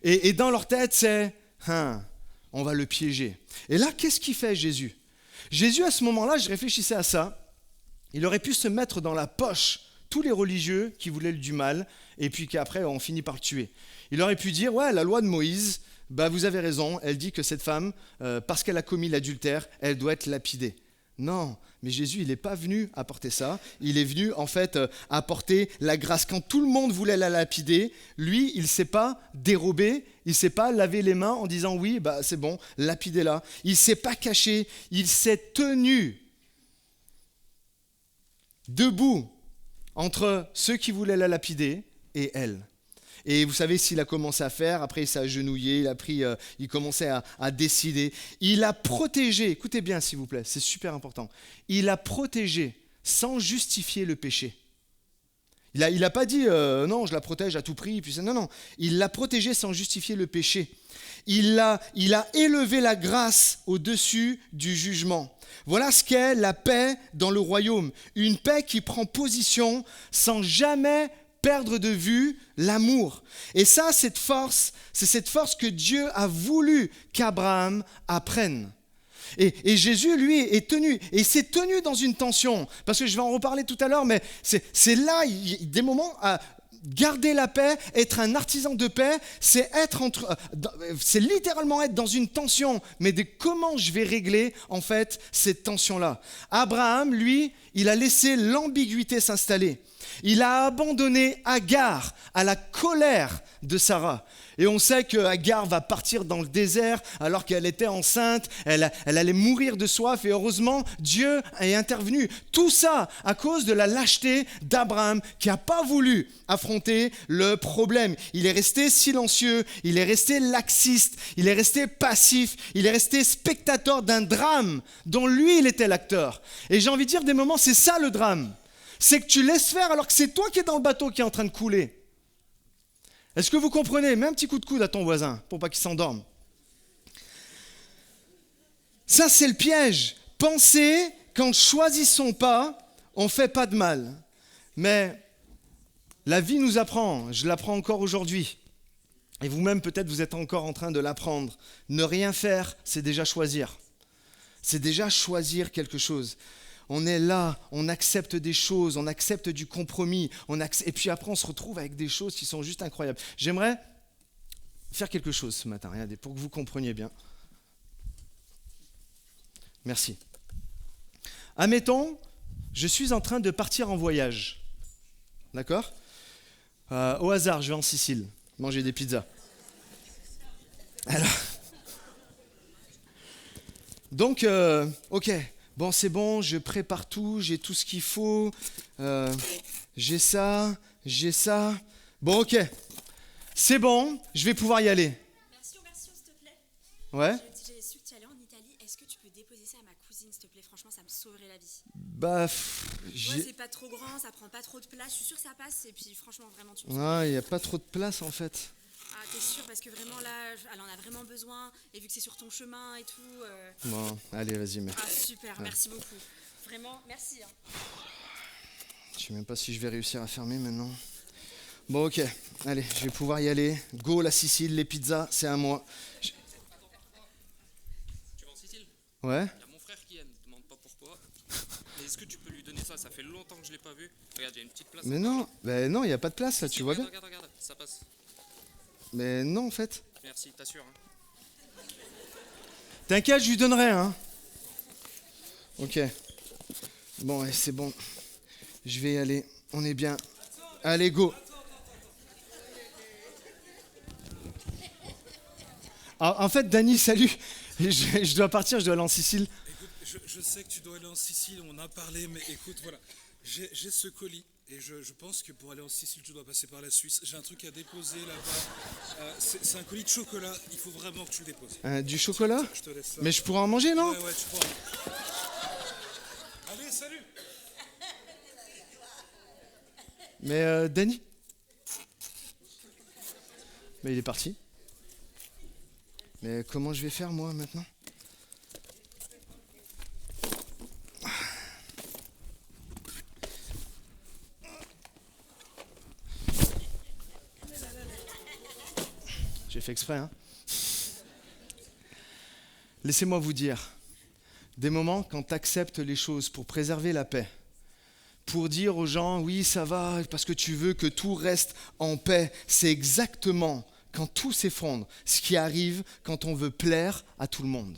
Et dans leur tête, c'est « on va le piéger ». Et là, qu'est-ce qu'il fait Jésus? Jésus, à ce moment-là, je réfléchissais à ça, il aurait pu se mettre dans la poche tous les religieux qui voulaient du mal et puis qu'après on finit par le tuer. Il aurait pu dire, ouais, la loi de Moïse, vous avez raison, elle dit que cette femme, parce qu'elle a commis l'adultère, elle doit être lapidée. Non, mais Jésus, il n'est pas venu apporter ça, il est venu en fait apporter la grâce. Quand tout le monde voulait la lapider, lui, il ne s'est pas dérobé, il ne s'est pas lavé les mains en disant oui, c'est bon, lapidez-la. Il ne s'est pas caché, il s'est tenu debout entre ceux qui voulaient la lapider et elle. Et vous savez s'il a commencé à faire, après il s'est agenouillé, il commençait à décider. Il a protégé, écoutez bien s'il vous plaît, c'est super important. Il a protégé sans justifier le péché. Il n'a pas dit non, je la protège à tout prix. Puis non, il l'a protégé sans justifier le péché. Il a élevé la grâce au-dessus du jugement. Voilà ce qu'est la paix dans le royaume. Une paix qui prend position sans jamais perdre de vue l'amour. Et ça, c'est cette force que Dieu a voulu qu'Abraham apprenne. Et Jésus, lui, est tenu. Et il s'est tenu dans une tension. Parce que je vais en reparler tout à l'heure, mais c'est là, des moments, garder la paix, être un artisan de paix, c'est littéralement être dans une tension. Mais de comment je vais régler, en fait, cette tension-là. Abraham, lui, il a laissé l'ambiguïté s'installer. Il a abandonné Agar à la colère de Sarah. Et on sait que Agar va partir dans le désert alors qu'elle était enceinte, elle allait mourir de soif et heureusement Dieu est intervenu. Tout ça à cause de la lâcheté d'Abraham qui n'a pas voulu affronter le problème. Il est resté silencieux, il est resté laxiste, il est resté passif, il est resté spectateur d'un drame dont lui il était l'acteur. Et j'ai envie de dire des moments, c'est ça le drame. C'est que tu laisses faire alors que c'est toi qui es dans le bateau qui est en train de couler. Est-ce que vous comprenez? Mets un petit coup de coude à ton voisin pour pas qu'il s'endorme. Ça, c'est le piège. Penser qu'en ne choisissant pas, on ne fait pas de mal. Mais la vie nous apprend, je l'apprends encore aujourd'hui. Et vous-même, peut-être, vous êtes encore en train de l'apprendre. Ne rien faire, c'est déjà choisir. C'est déjà choisir quelque chose. On est là, on accepte des choses, on accepte du compromis. Et puis après, on se retrouve avec des choses qui sont juste incroyables. J'aimerais faire quelque chose ce matin, regardez, pour que vous compreniez bien. Merci. Admettons, je suis en train de partir en voyage. D'accord ? Au hasard, je vais en Sicile, manger des pizzas. Alors, donc, ok, bon, c'est bon, je prépare tout, j'ai tout ce qu'il faut, j'ai ça. Bon, ok, c'est bon, je vais pouvoir y aller. Merci, s'il te plaît. Ouais. J'ai su que tu allais en Italie. Est-ce que tu peux déposer ça à ma cousine, s'il te plaît? Franchement, ça me sauverait la vie. Bah, Ouais, c'est pas trop grand, ça prend pas trop de place. Je suis sûre que ça passe. Et puis, franchement, vraiment, tu me sauves. Ouais, il n'y a pas trop de place en fait. Ah, t'es sûre? Parce que vraiment, là, elle en a vraiment besoin. Et vu que c'est sur ton chemin et tout. Bon, allez, vas-y, mais Ah, super, merci beaucoup. Vraiment, merci. Hein. je sais même pas si je vais réussir à fermer maintenant. Bon, ok, allez, je vais pouvoir y aller. Go, la Sicile, les pizzas, c'est à moi. Tu vas en Sicile? Ouais. Il y a mon frère qui aime, ne demande pas pourquoi. Mais est-ce que tu peux lui donner ça? Ça fait longtemps que je l'ai pas vu. Regarde, il y a une petite place. Mais non, il n'y a pas de place là, tu vois bien. Regarde, ça passe. Mais non, en fait. Merci, t'assures. Hein. T'inquiète, je lui donnerai, hein. Ok. Bon, et c'est bon. Je vais y aller. On est bien. Allez, go. En fait, Dany, salut. Je dois partir, je dois aller en Sicile. Écoute, je sais que tu dois aller en Sicile, on en a parlé, mais écoute, voilà. J'ai ce colis et je pense que pour aller en Sicile, tu dois passer par la Suisse. J'ai un truc à déposer là-bas. C'est un colis de chocolat, il faut vraiment que tu le déposes. Du chocolat? Je te laisse ça. Mais je pourrais en manger, non? Ouais, tu pourras. Allez, salut! Mais Dany? Mais il est parti. Mais comment je vais faire moi maintenant? J'ai fait exprès, hein? Laissez-moi vous dire, des moments quand tu acceptes les choses pour préserver la paix, pour dire aux gens, oui, ça va, parce que tu veux que tout reste en paix, c'est exactement quand tout s'effondre, ce qui arrive quand on veut plaire à tout le monde.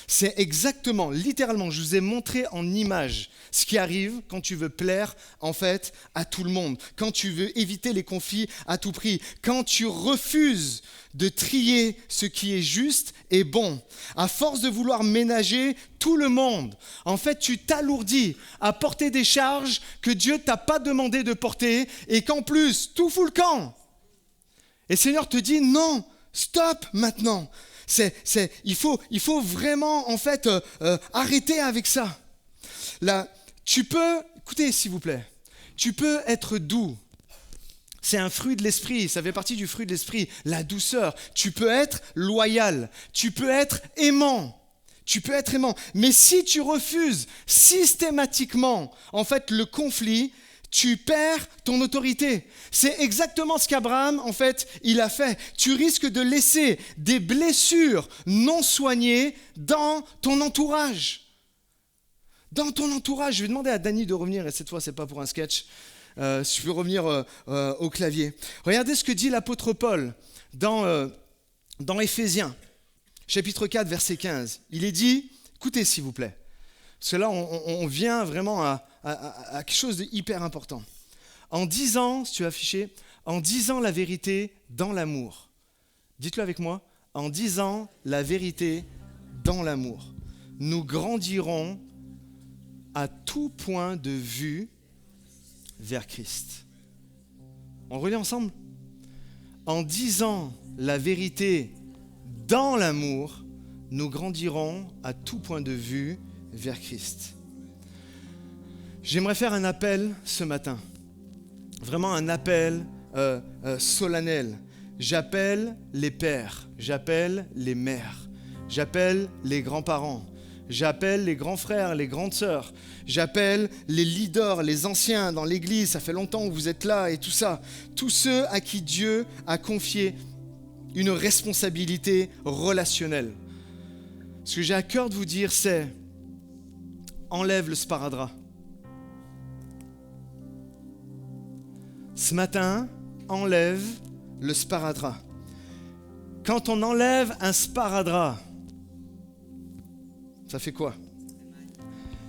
C'est exactement, littéralement, je vous ai montré en image ce qui arrive quand tu veux plaire, en fait, à tout le monde. Quand tu veux éviter les conflits à tout prix. Quand tu refuses de trier ce qui est juste et bon. À force de vouloir ménager tout le monde, en fait, tu t'alourdis à porter des charges que Dieu t'a pas demandé de porter et qu'en plus, tout fout le camp. Et le Seigneur te dit, non, stop maintenant. Il faut vraiment, en fait, arrêter avec ça. Là, écoutez s'il vous plaît, tu peux être doux. C'est un fruit de l'esprit, ça fait partie du fruit de l'esprit, la douceur. Tu peux être loyal, tu peux être aimant. Mais si tu refuses systématiquement, en fait, le conflit, tu perds ton autorité. C'est exactement ce qu'Abraham, en fait, il a fait. Tu risques de laisser des blessures non soignées dans ton entourage. Dans ton entourage. Je vais demander à Dany de revenir, et cette fois, ce n'est pas pour un sketch. Si je peux revenir au clavier. Regardez ce que dit l'apôtre Paul dans Éphésiens, chapitre 4, verset 15. Il est dit, écoutez s'il vous plaît, parce que là, on vient vraiment à quelque chose de hyper important. En disant, si tu as affiché, en disant la vérité dans l'amour. Dites-le avec moi. En disant la vérité dans l'amour. Nous grandirons à tout point de vue vers Christ. On relit ensemble? En disant la vérité dans l'amour, nous grandirons à tout point de vue vers Christ. J'aimerais faire un appel ce matin. Vraiment un appel solennel. J'appelle les pères, j'appelle les mères, j'appelle les grands-parents, J'appelle les grands frères, les grandes sœurs. J'appelle les leaders, les anciens dans l'église. Ça fait longtemps que vous êtes là et tout ça. Tous ceux à qui Dieu a confié une responsabilité relationnelle. Ce que j'ai à cœur de vous dire, c'est enlève le sparadrap. Ce matin, enlève le sparadrap. Quand on enlève un sparadrap, ça fait quoi?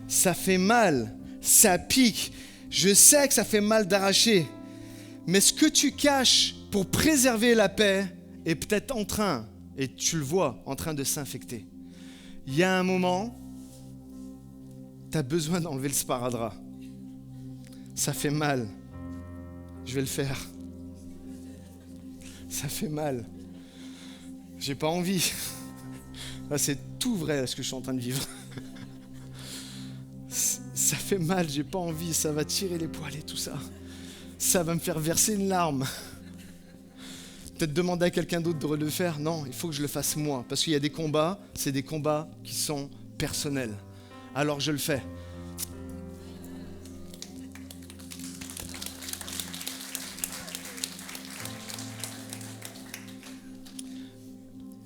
Ça fait mal, ça pique. Je sais que ça fait mal d'arracher. Mais ce que tu caches pour préserver la paix est peut-être en train, et tu le vois, en train de s'infecter. Il y a un moment, tu as besoin d'enlever le sparadrap. Ça fait mal. Je vais le faire. Ça fait mal. J'ai pas envie. Là, c'est tout vrai ce que je suis en train de vivre. Ça fait mal, j'ai pas envie, ça va tirer les poils et tout ça. Ça va me faire verser une larme. Peut-être demander à quelqu'un d'autre de le faire. Non, il faut que je le fasse moi. Parce qu'il y a des combats, c'est des combats qui sont personnels. Alors je le fais.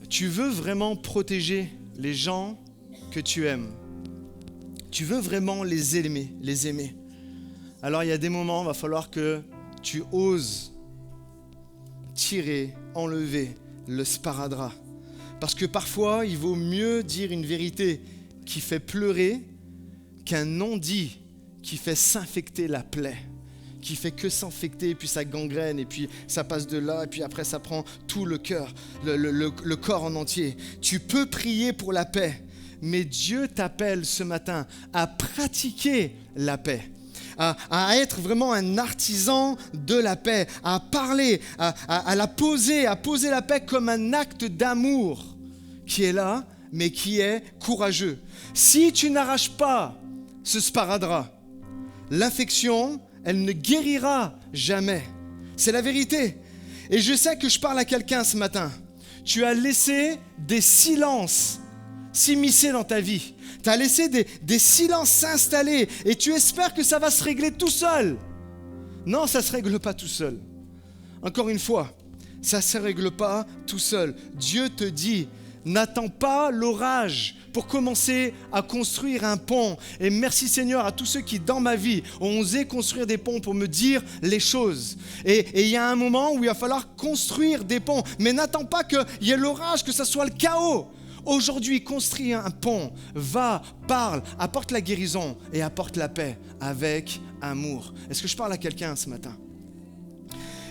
Tu veux vraiment protéger les gens que tu aimes. Tu veux vraiment les aimer. Alors il y a des moments, il va falloir que tu oses tirer, enlever le sparadrap. Parce que parfois, il vaut mieux dire une vérité qui fait pleurer qu'un non-dit qui fait s'infecter la plaie. Qui fait que s'infecter, et puis ça gangrène, et puis ça passe de là, et puis après ça prend tout le cœur, le corps en entier. Tu peux prier pour la paix, mais Dieu t'appelle ce matin à pratiquer la paix, à être vraiment un artisan de la paix, à parler, à la poser, à poser la paix comme un acte d'amour qui est là, mais qui est courageux. Si tu n'arraches pas ce sparadrap, l'affection, elle ne guérira jamais. C'est la vérité. Et je sais que je parle à quelqu'un ce matin. Tu as laissé des silences s'immiscer dans ta vie. Tu as laissé des silences s'installer et tu espères que ça va se régler tout seul. Non, ça ne se règle pas tout seul. Encore une fois, ça ne se règle pas tout seul. Dieu te dit, n'attends pas l'orage pour commencer à construire un pont. Et merci Seigneur à tous ceux qui, dans ma vie, ont osé construire des ponts pour me dire les choses. Et il y a un moment où il va falloir construire des ponts. Mais n'attends pas qu'il y ait l'orage, que ça soit le chaos. Aujourd'hui, construis un pont. Va, parle, apporte la guérison et apporte la paix avec amour. Est-ce que je parle à quelqu'un ce matin ?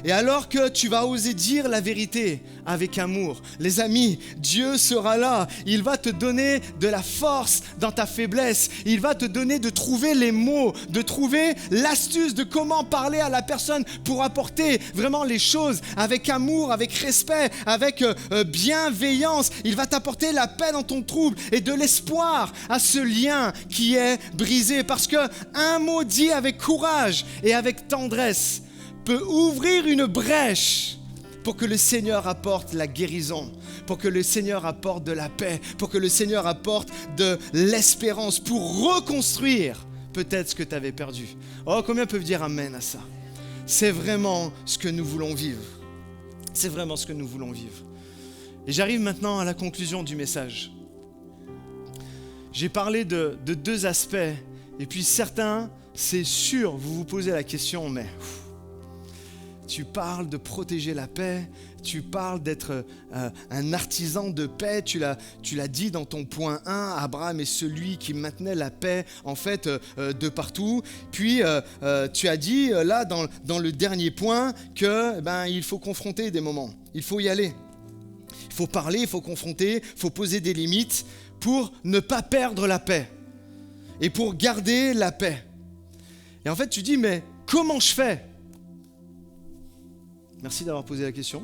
Et alors que tu vas oser dire la vérité avec amour, les amis, Dieu sera là. Il va te donner de la force dans ta faiblesse. Il va te donner de trouver les mots, de trouver l'astuce de comment parler à la personne pour apporter vraiment les choses avec amour, avec respect, avec bienveillance. Il va t'apporter la paix dans ton trouble et de l'espoir à ce lien qui est brisé. Parce qu'un mot dit avec courage et avec tendresse peut ouvrir une brèche pour que le Seigneur apporte la guérison, pour que le Seigneur apporte de la paix, pour que le Seigneur apporte de l'espérance, pour reconstruire peut-être ce que tu avais perdu. Oh, combien peuvent dire amen à ça ? C'est vraiment ce que nous voulons vivre. C'est vraiment ce que nous voulons vivre. Et j'arrive maintenant à la conclusion du message. J'ai parlé de deux aspects, et puis certains, c'est sûr, vous vous posez la question, mais... Tu parles de protéger la paix, tu parles d'être un artisan de paix, tu l'as dit dans ton point 1, Abraham est celui qui maintenait la paix en fait de partout. Puis tu as dit là dans le dernier point que il faut confronter des moments, il faut y aller. Il faut parler, il faut confronter, il faut poser des limites pour ne pas perdre la paix et pour garder la paix. Et en fait tu dis mais comment je fais ? Merci d'avoir posé la question.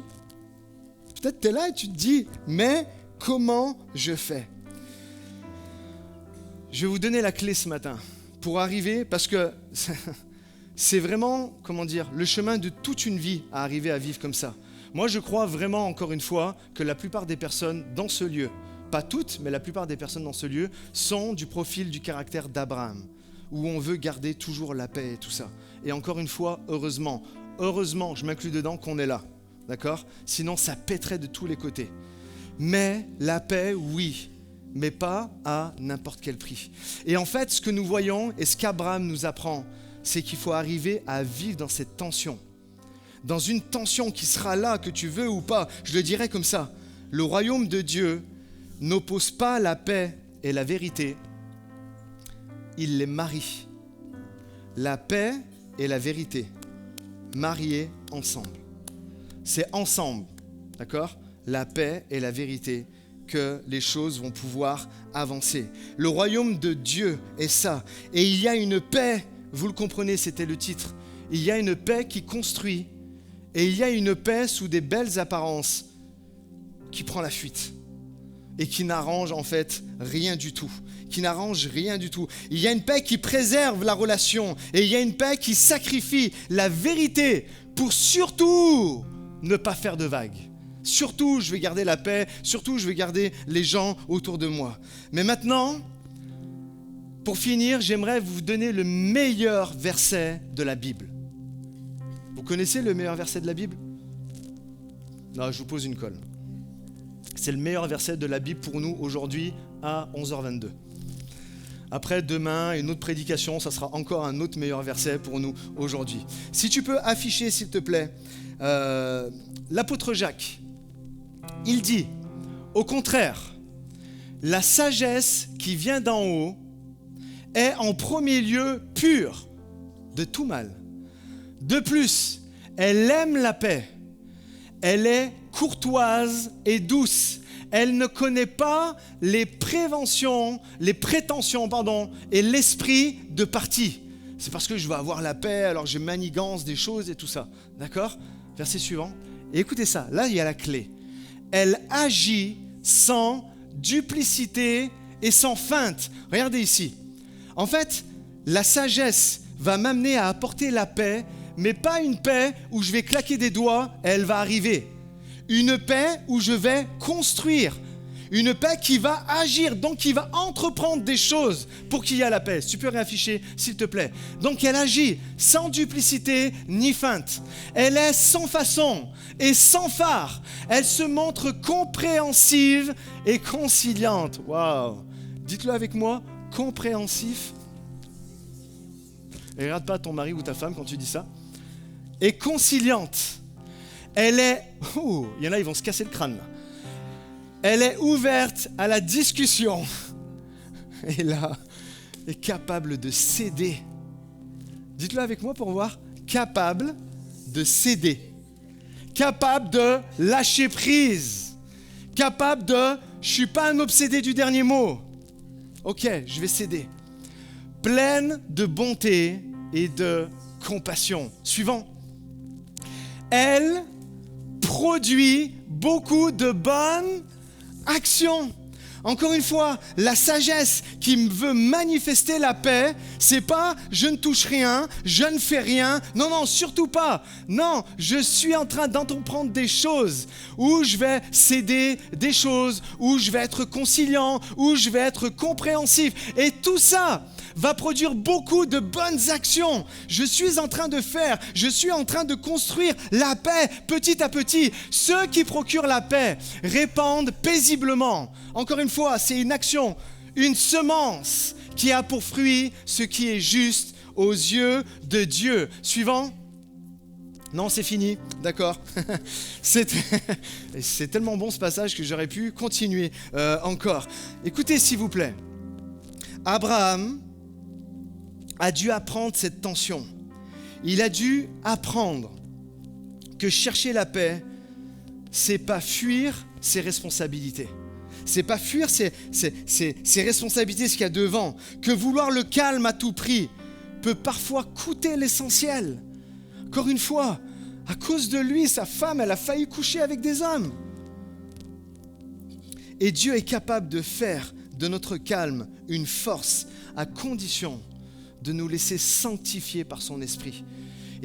Peut-être tu es là et tu te dis, mais comment je fais ? Je vais vous donner la clé ce matin pour arriver, parce que c'est vraiment, le chemin de toute une vie à arriver à vivre comme ça. Moi, je crois vraiment, encore une fois, que la plupart des personnes dans ce lieu pas toutes, mais la plupart des personnes dans ce lieu, sont du profil du caractère d'Abraham, où on veut garder toujours la paix et tout ça. Et encore une fois, heureusement, je m'inclus dedans qu'on est là, d'accord ? Sinon, ça pèterait de tous les côtés. Mais la paix, oui, mais pas à n'importe quel prix. Et en fait, ce que nous voyons et ce qu'Abraham nous apprend, c'est qu'il faut arriver à vivre dans cette tension. Dans une tension qui sera là, que tu veux ou pas. Je le dirais comme ça. Le royaume de Dieu n'oppose pas la paix et la vérité. Il les marie. La paix et la vérité, mariés ensemble. C'est ensemble, d'accord ? La paix et la vérité, que les choses vont pouvoir avancer. Le royaume de Dieu est ça. Et il y a une paix, vous le comprenez, c'était le titre. Il y a une paix qui construit. Et il y a une paix sous des belles apparences qui prend la fuite. Et qui n'arrange en fait rien du tout. Qui n'arrange rien du tout. Il y a une paix qui préserve la relation. Et il y a une paix qui sacrifie la vérité pour surtout ne pas faire de vagues. Surtout, je vais garder la paix. Surtout, je vais garder les gens autour de moi. Mais maintenant, pour finir, j'aimerais vous donner le meilleur verset de la Bible. Vous connaissez le meilleur verset de la Bible ? Non, je vous pose une colle. C'est le meilleur verset de la Bible pour nous aujourd'hui à 11h22. Après, demain, une autre prédication, ça sera encore un autre meilleur verset pour nous aujourd'hui. Si tu peux afficher, s'il te plaît, l'apôtre Jacques, il dit, au contraire, la sagesse qui vient d'en haut est en premier lieu pure de tout mal. De plus, elle aime la paix. Elle est courtoise et douce. Elle ne connaît pas les prétentions, et l'esprit de parti. C'est parce que je veux avoir la paix, alors je manigance des choses et tout ça. D'accord ? Verset suivant. Et écoutez ça, là il y a la clé. Elle agit sans duplicité et sans feinte. Regardez ici. En fait, la sagesse va m'amener à apporter la paix, mais pas une paix où je vais claquer des doigts et elle va arriver. Une paix où je vais construire. Une paix qui va agir, donc qui va entreprendre des choses pour qu'il y ait la paix. Si tu peux réafficher, s'il te plaît. Donc elle agit sans duplicité ni feinte. Elle est sans façon et sans phare. Elle se montre compréhensive et conciliante. Waouh! Dites-le avec moi, compréhensif. Et regarde pas ton mari ou ta femme quand tu dis ça. Et conciliante. Elle est... il y en a, ils vont se casser le crâne là. Elle est ouverte à la discussion. Et là, est capable de céder. Dites-le avec moi pour voir. Capable de céder. Capable de lâcher prise. Capable de... Je ne suis pas un obsédé du dernier mot. Ok, je vais céder. Pleine de bonté et de compassion. Suivant. Elle produit beaucoup de bonnes actions. Encore une fois, la sagesse qui veut manifester la paix, c'est pas je ne touche rien, je ne fais rien. Non, non, surtout pas. Non, je suis en train d'entreprendre des choses où je vais céder des choses, où je vais être conciliant, où je vais être compréhensif. Et tout ça va produire beaucoup de bonnes actions. Je suis en train de faire, je suis en train de construire la paix petit à petit. Ceux qui procurent la paix répandent paisiblement. Encore une fois, c'est une action, une semence qui a pour fruit ce qui est juste aux yeux de Dieu. Suivant. Non, c'est fini, d'accord. C'est tellement bon ce passage que j'aurais pu continuer encore. Écoutez s'il vous plaît. Abraham a dû apprendre cette tension. Il a dû apprendre que chercher la paix, c'est pas fuir ses responsabilités. C'est pas fuir ses responsabilités, ce qu'il y a devant. Que vouloir le calme à tout prix peut parfois coûter l'essentiel. Encore une fois, à cause de lui, sa femme, elle a failli coucher avec des hommes. Et Dieu est capable de faire de notre calme une force à condition de nous laisser sanctifier par son esprit.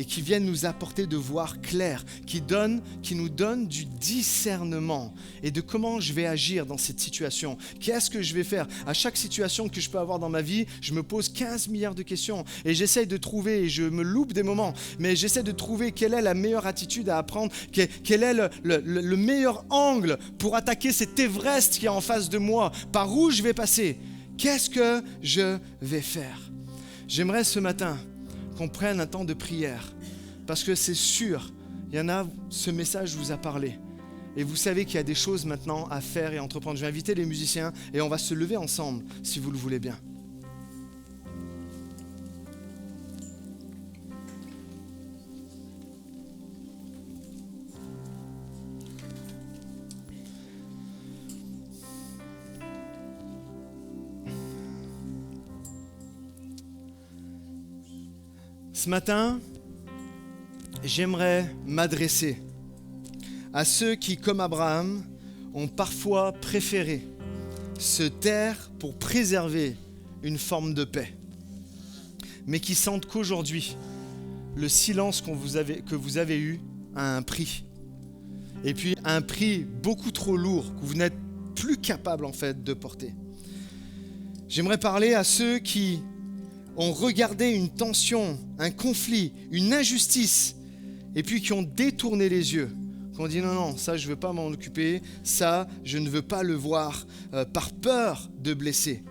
et qui viennent nous apporter de voir clair, qui nous donne du discernement et de comment je vais agir dans cette situation. Qu'est-ce que je vais faire? À chaque situation que je peux avoir dans ma vie, je me pose 15 milliards de questions et j'essaie de trouver, et je me loupe des moments, mais j'essaie de trouver quelle est la meilleure attitude à apprendre, quel est le meilleur angle pour attaquer cet Everest qui est en face de moi, par où je vais passer, qu'est-ce que je vais faire? J'aimerais ce matin qu'on prenne un temps de prière, parce que c'est sûr, il y en a, ce message vous a parlé. Et vous savez qu'il y a des choses maintenant à faire et à entreprendre. Je vais inviter les musiciens et on va se lever ensemble, si vous le voulez bien. Ce matin, j'aimerais m'adresser à ceux qui, comme Abraham, ont parfois préféré se taire pour préserver une forme de paix, mais qui sentent qu'aujourd'hui, le silence que vous avez eu a un prix. Et puis un prix beaucoup trop lourd que vous n'êtes plus capable en fait de porter. J'aimerais parler à ceux qui ont regardé une tension, un conflit, une injustice, et puis qui ont détourné les yeux, qui ont dit non, ça je ne veux pas m'en occuper, ça je ne veux pas le voir, par peur de blesser,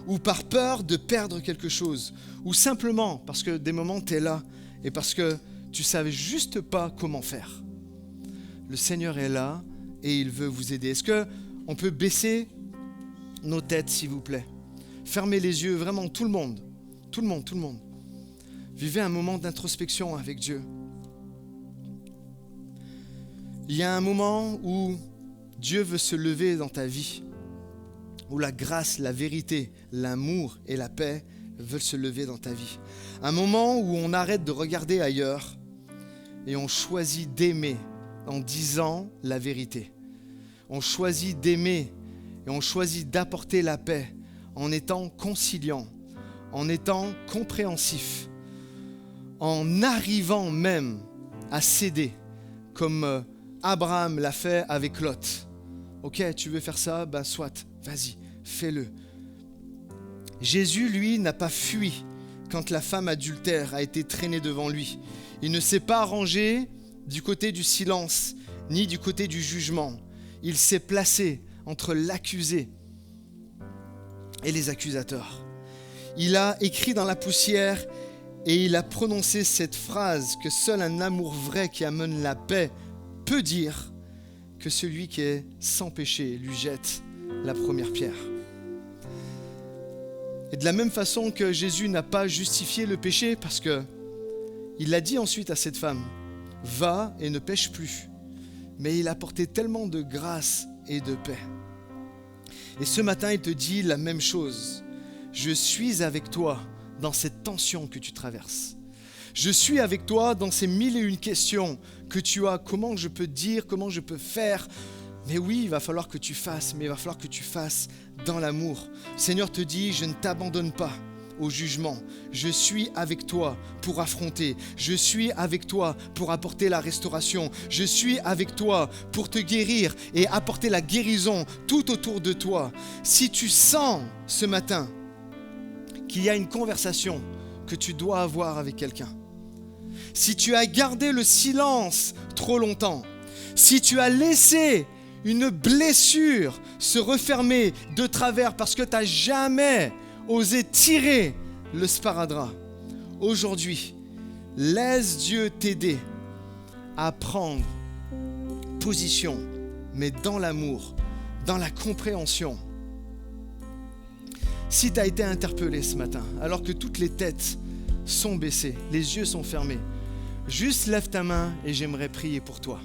ou par peur de perdre quelque chose, ou simplement parce que des moments tu es là, et parce que tu ne savais juste pas comment faire. Le Seigneur est là, et il veut vous aider. Est-ce qu'on peut baisser nos têtes, s'il vous plaît? Fermez les yeux, vraiment tout le monde. Tout le monde. Vivez un moment d'introspection avec Dieu. Il y a un moment où Dieu veut se lever dans ta vie, où la grâce, la vérité, l'amour et la paix veulent se lever dans ta vie. Un moment où on arrête de regarder ailleurs et on choisit d'aimer en disant la vérité. On choisit d'aimer et on choisit d'apporter la paix en étant conciliant, en étant compréhensif, en arrivant même à céder, comme Abraham l'a fait avec Lot. Ok, tu veux faire ça? Ben soit, vas-y, fais-le. Jésus, lui, n'a pas fui quand la femme adultère a été traînée devant lui. Il ne s'est pas rangé du côté du silence, ni du côté du jugement. Il s'est placé entre l'accusé et les accusateurs. Il a écrit dans la poussière et il a prononcé cette phrase que seul un amour vrai qui amène la paix peut dire, que celui qui est sans péché lui jette la première pierre. Et de la même façon que Jésus n'a pas justifié le péché, parce que il a dit ensuite à cette femme, va et ne pêche plus. Mais il a apporté tellement de grâce et de paix. Et ce matin, il te dit la même chose. Je suis avec toi dans cette tension que tu traverses. Je suis avec toi dans ces 1001 questions que tu as. Comment je peux dire, comment je peux faire? Mais oui, il va falloir que tu fasses, mais il va falloir que tu fasses dans l'amour. Le Seigneur te dit, je ne t'abandonne pas au jugement. Je suis avec toi pour affronter. Je suis avec toi pour apporter la restauration. Je suis avec toi pour te guérir et apporter la guérison tout autour de toi. Si tu sens ce matin qu'il y a une conversation que tu dois avoir avec quelqu'un, si tu as gardé le silence trop longtemps, si tu as laissé une blessure se refermer de travers parce que tu n'as jamais osé tirer le sparadrap, aujourd'hui, laisse Dieu t'aider à prendre position, mais dans l'amour, dans la compréhension. Si tu as été interpellé ce matin, alors que toutes les têtes sont baissées, les yeux sont fermés, juste lève ta main et j'aimerais prier pour toi.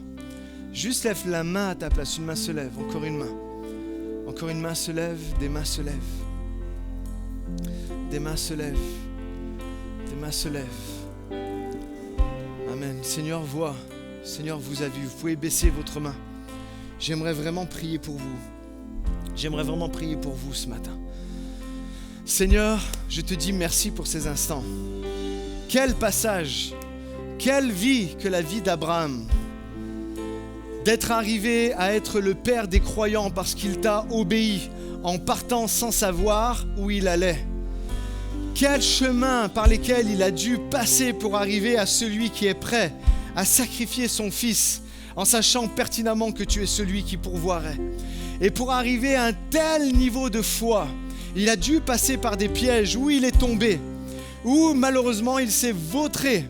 Juste lève la main à ta place, une main se lève, encore une main. Encore une main se lève, des mains se lèvent. Des mains se lèvent, des mains se lèvent. Amen. Seigneur voit, Seigneur vous a vu, vous pouvez baisser votre main. J'aimerais vraiment prier pour vous. J'aimerais vraiment prier pour vous ce matin. Seigneur, je te dis merci pour ces instants. Quel passage Quelle vie que la vie d'Abraham, d'être arrivé à être le père des croyants parce qu'il t'a obéi en partant sans savoir où il allait. Quel chemin par lesquels il a dû passer pour arriver à celui qui est prêt à sacrifier son fils en sachant pertinemment que tu es celui qui pourvoirait. Et pour arriver à un tel niveau de foi, il a dû passer par des pièges où il est tombé, où malheureusement il s'est vautré.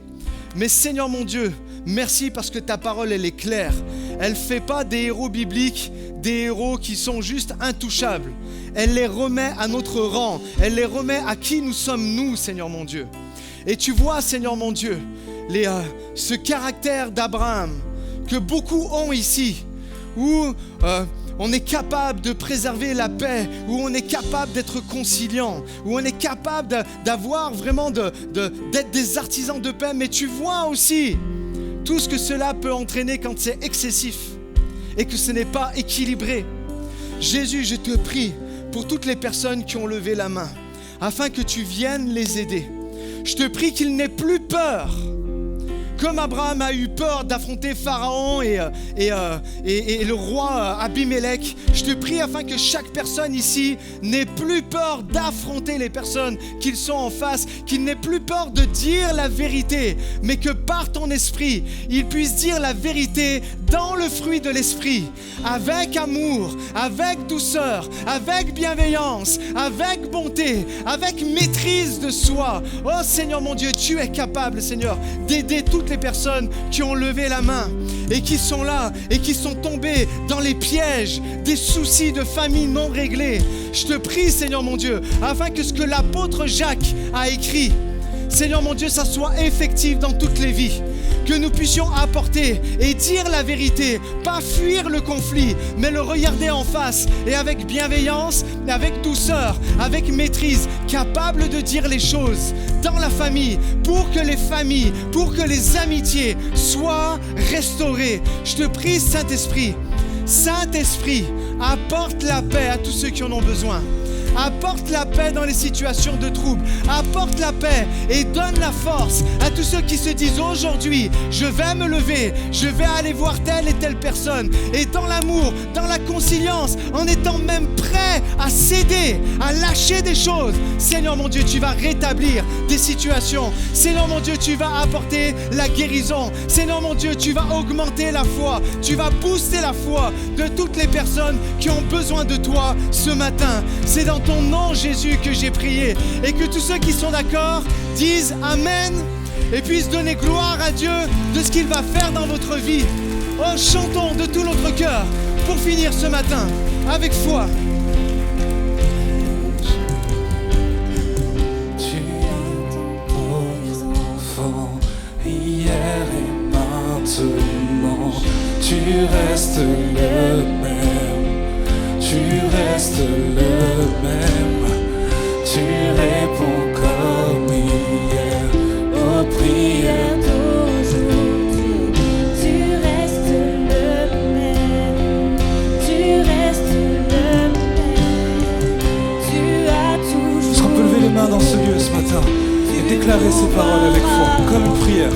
Mais Seigneur mon Dieu, merci parce que ta parole, elle est claire. Elle ne fait pas des héros bibliques, des héros qui sont juste intouchables. Elle les remet à notre rang. Elle les remet à qui nous sommes nous, Seigneur mon Dieu. Et tu vois, Seigneur mon Dieu, ce caractère d'Abraham que beaucoup ont ici, où on est capable de préserver la paix, où on est capable d'être conciliant, où on est capable d'avoir vraiment d'être des artisans de paix. Mais tu vois aussi tout ce que cela peut entraîner quand c'est excessif et que ce n'est pas équilibré. Jésus, je te prie pour toutes les personnes qui ont levé la main, afin que tu viennes les aider. Je te prie qu'ils n'aient plus peur, comme Abraham a eu peur d'affronter Pharaon et le roi Abimélec. Je te prie afin que chaque personne ici n'ait plus peur d'affronter les personnes qu'ils sont en face, qu'ils n'aient plus peur de dire la vérité, mais que par ton esprit, ils puissent dire la vérité dans le fruit de l'esprit, avec amour, avec douceur, avec bienveillance, avec bonté, avec maîtrise de soi. Oh Seigneur mon Dieu, tu es capable, Seigneur, d'aider toutes les personnes qui ont levé la main et qui sont là et qui sont tombées dans les pièges des soucis de famille non réglés. Je te prie, Seigneur mon Dieu, afin que ce que l'apôtre Jacques a écrit, Seigneur mon Dieu, ça soit effectif dans toutes les vies. Que nous puissions apporter et dire la vérité, pas fuir le conflit, mais le regarder en face et avec bienveillance, avec douceur, avec maîtrise, capable de dire les choses dans la famille, pour que les familles, pour que les amitiés soient restaurées. Je te prie, Saint-Esprit, Saint-Esprit, apporte la paix à tous ceux qui en ont besoin. Apporte la paix dans les situations de trouble. Apporte la paix et donne la force à tous ceux qui se disent aujourd'hui, je vais me lever, je vais aller voir telle et telle personne. Et dans l'amour, dans la conciliance, en étant même prêt à céder, à lâcher des choses. Seigneur mon Dieu, tu vas rétablir des situations. Seigneur mon Dieu, tu vas apporter la guérison. Seigneur mon Dieu, tu vas augmenter la foi. Tu vas booster la foi de toutes les personnes qui ont besoin de toi ce matin. C'est dans ton nom, Jésus, que j'ai prié. Et que tous ceux qui sont d'accord disent Amen et puissent donner gloire à Dieu de ce qu'il va faire dans votre vie. Oh, chantons de tout notre cœur pour finir ce matin avec foi. Tu es ton enfant, hier et maintenant. Tu restes le même. Tu restes le même, tu réponds comme hier aux prières d'aujourd'hui. Tu restes le même, tu restes le même, tu as toujours. Est-ce qu'on peut lever les mains dans ce lieu ce matin et déclarer ces paroles avec foi, comme une prière?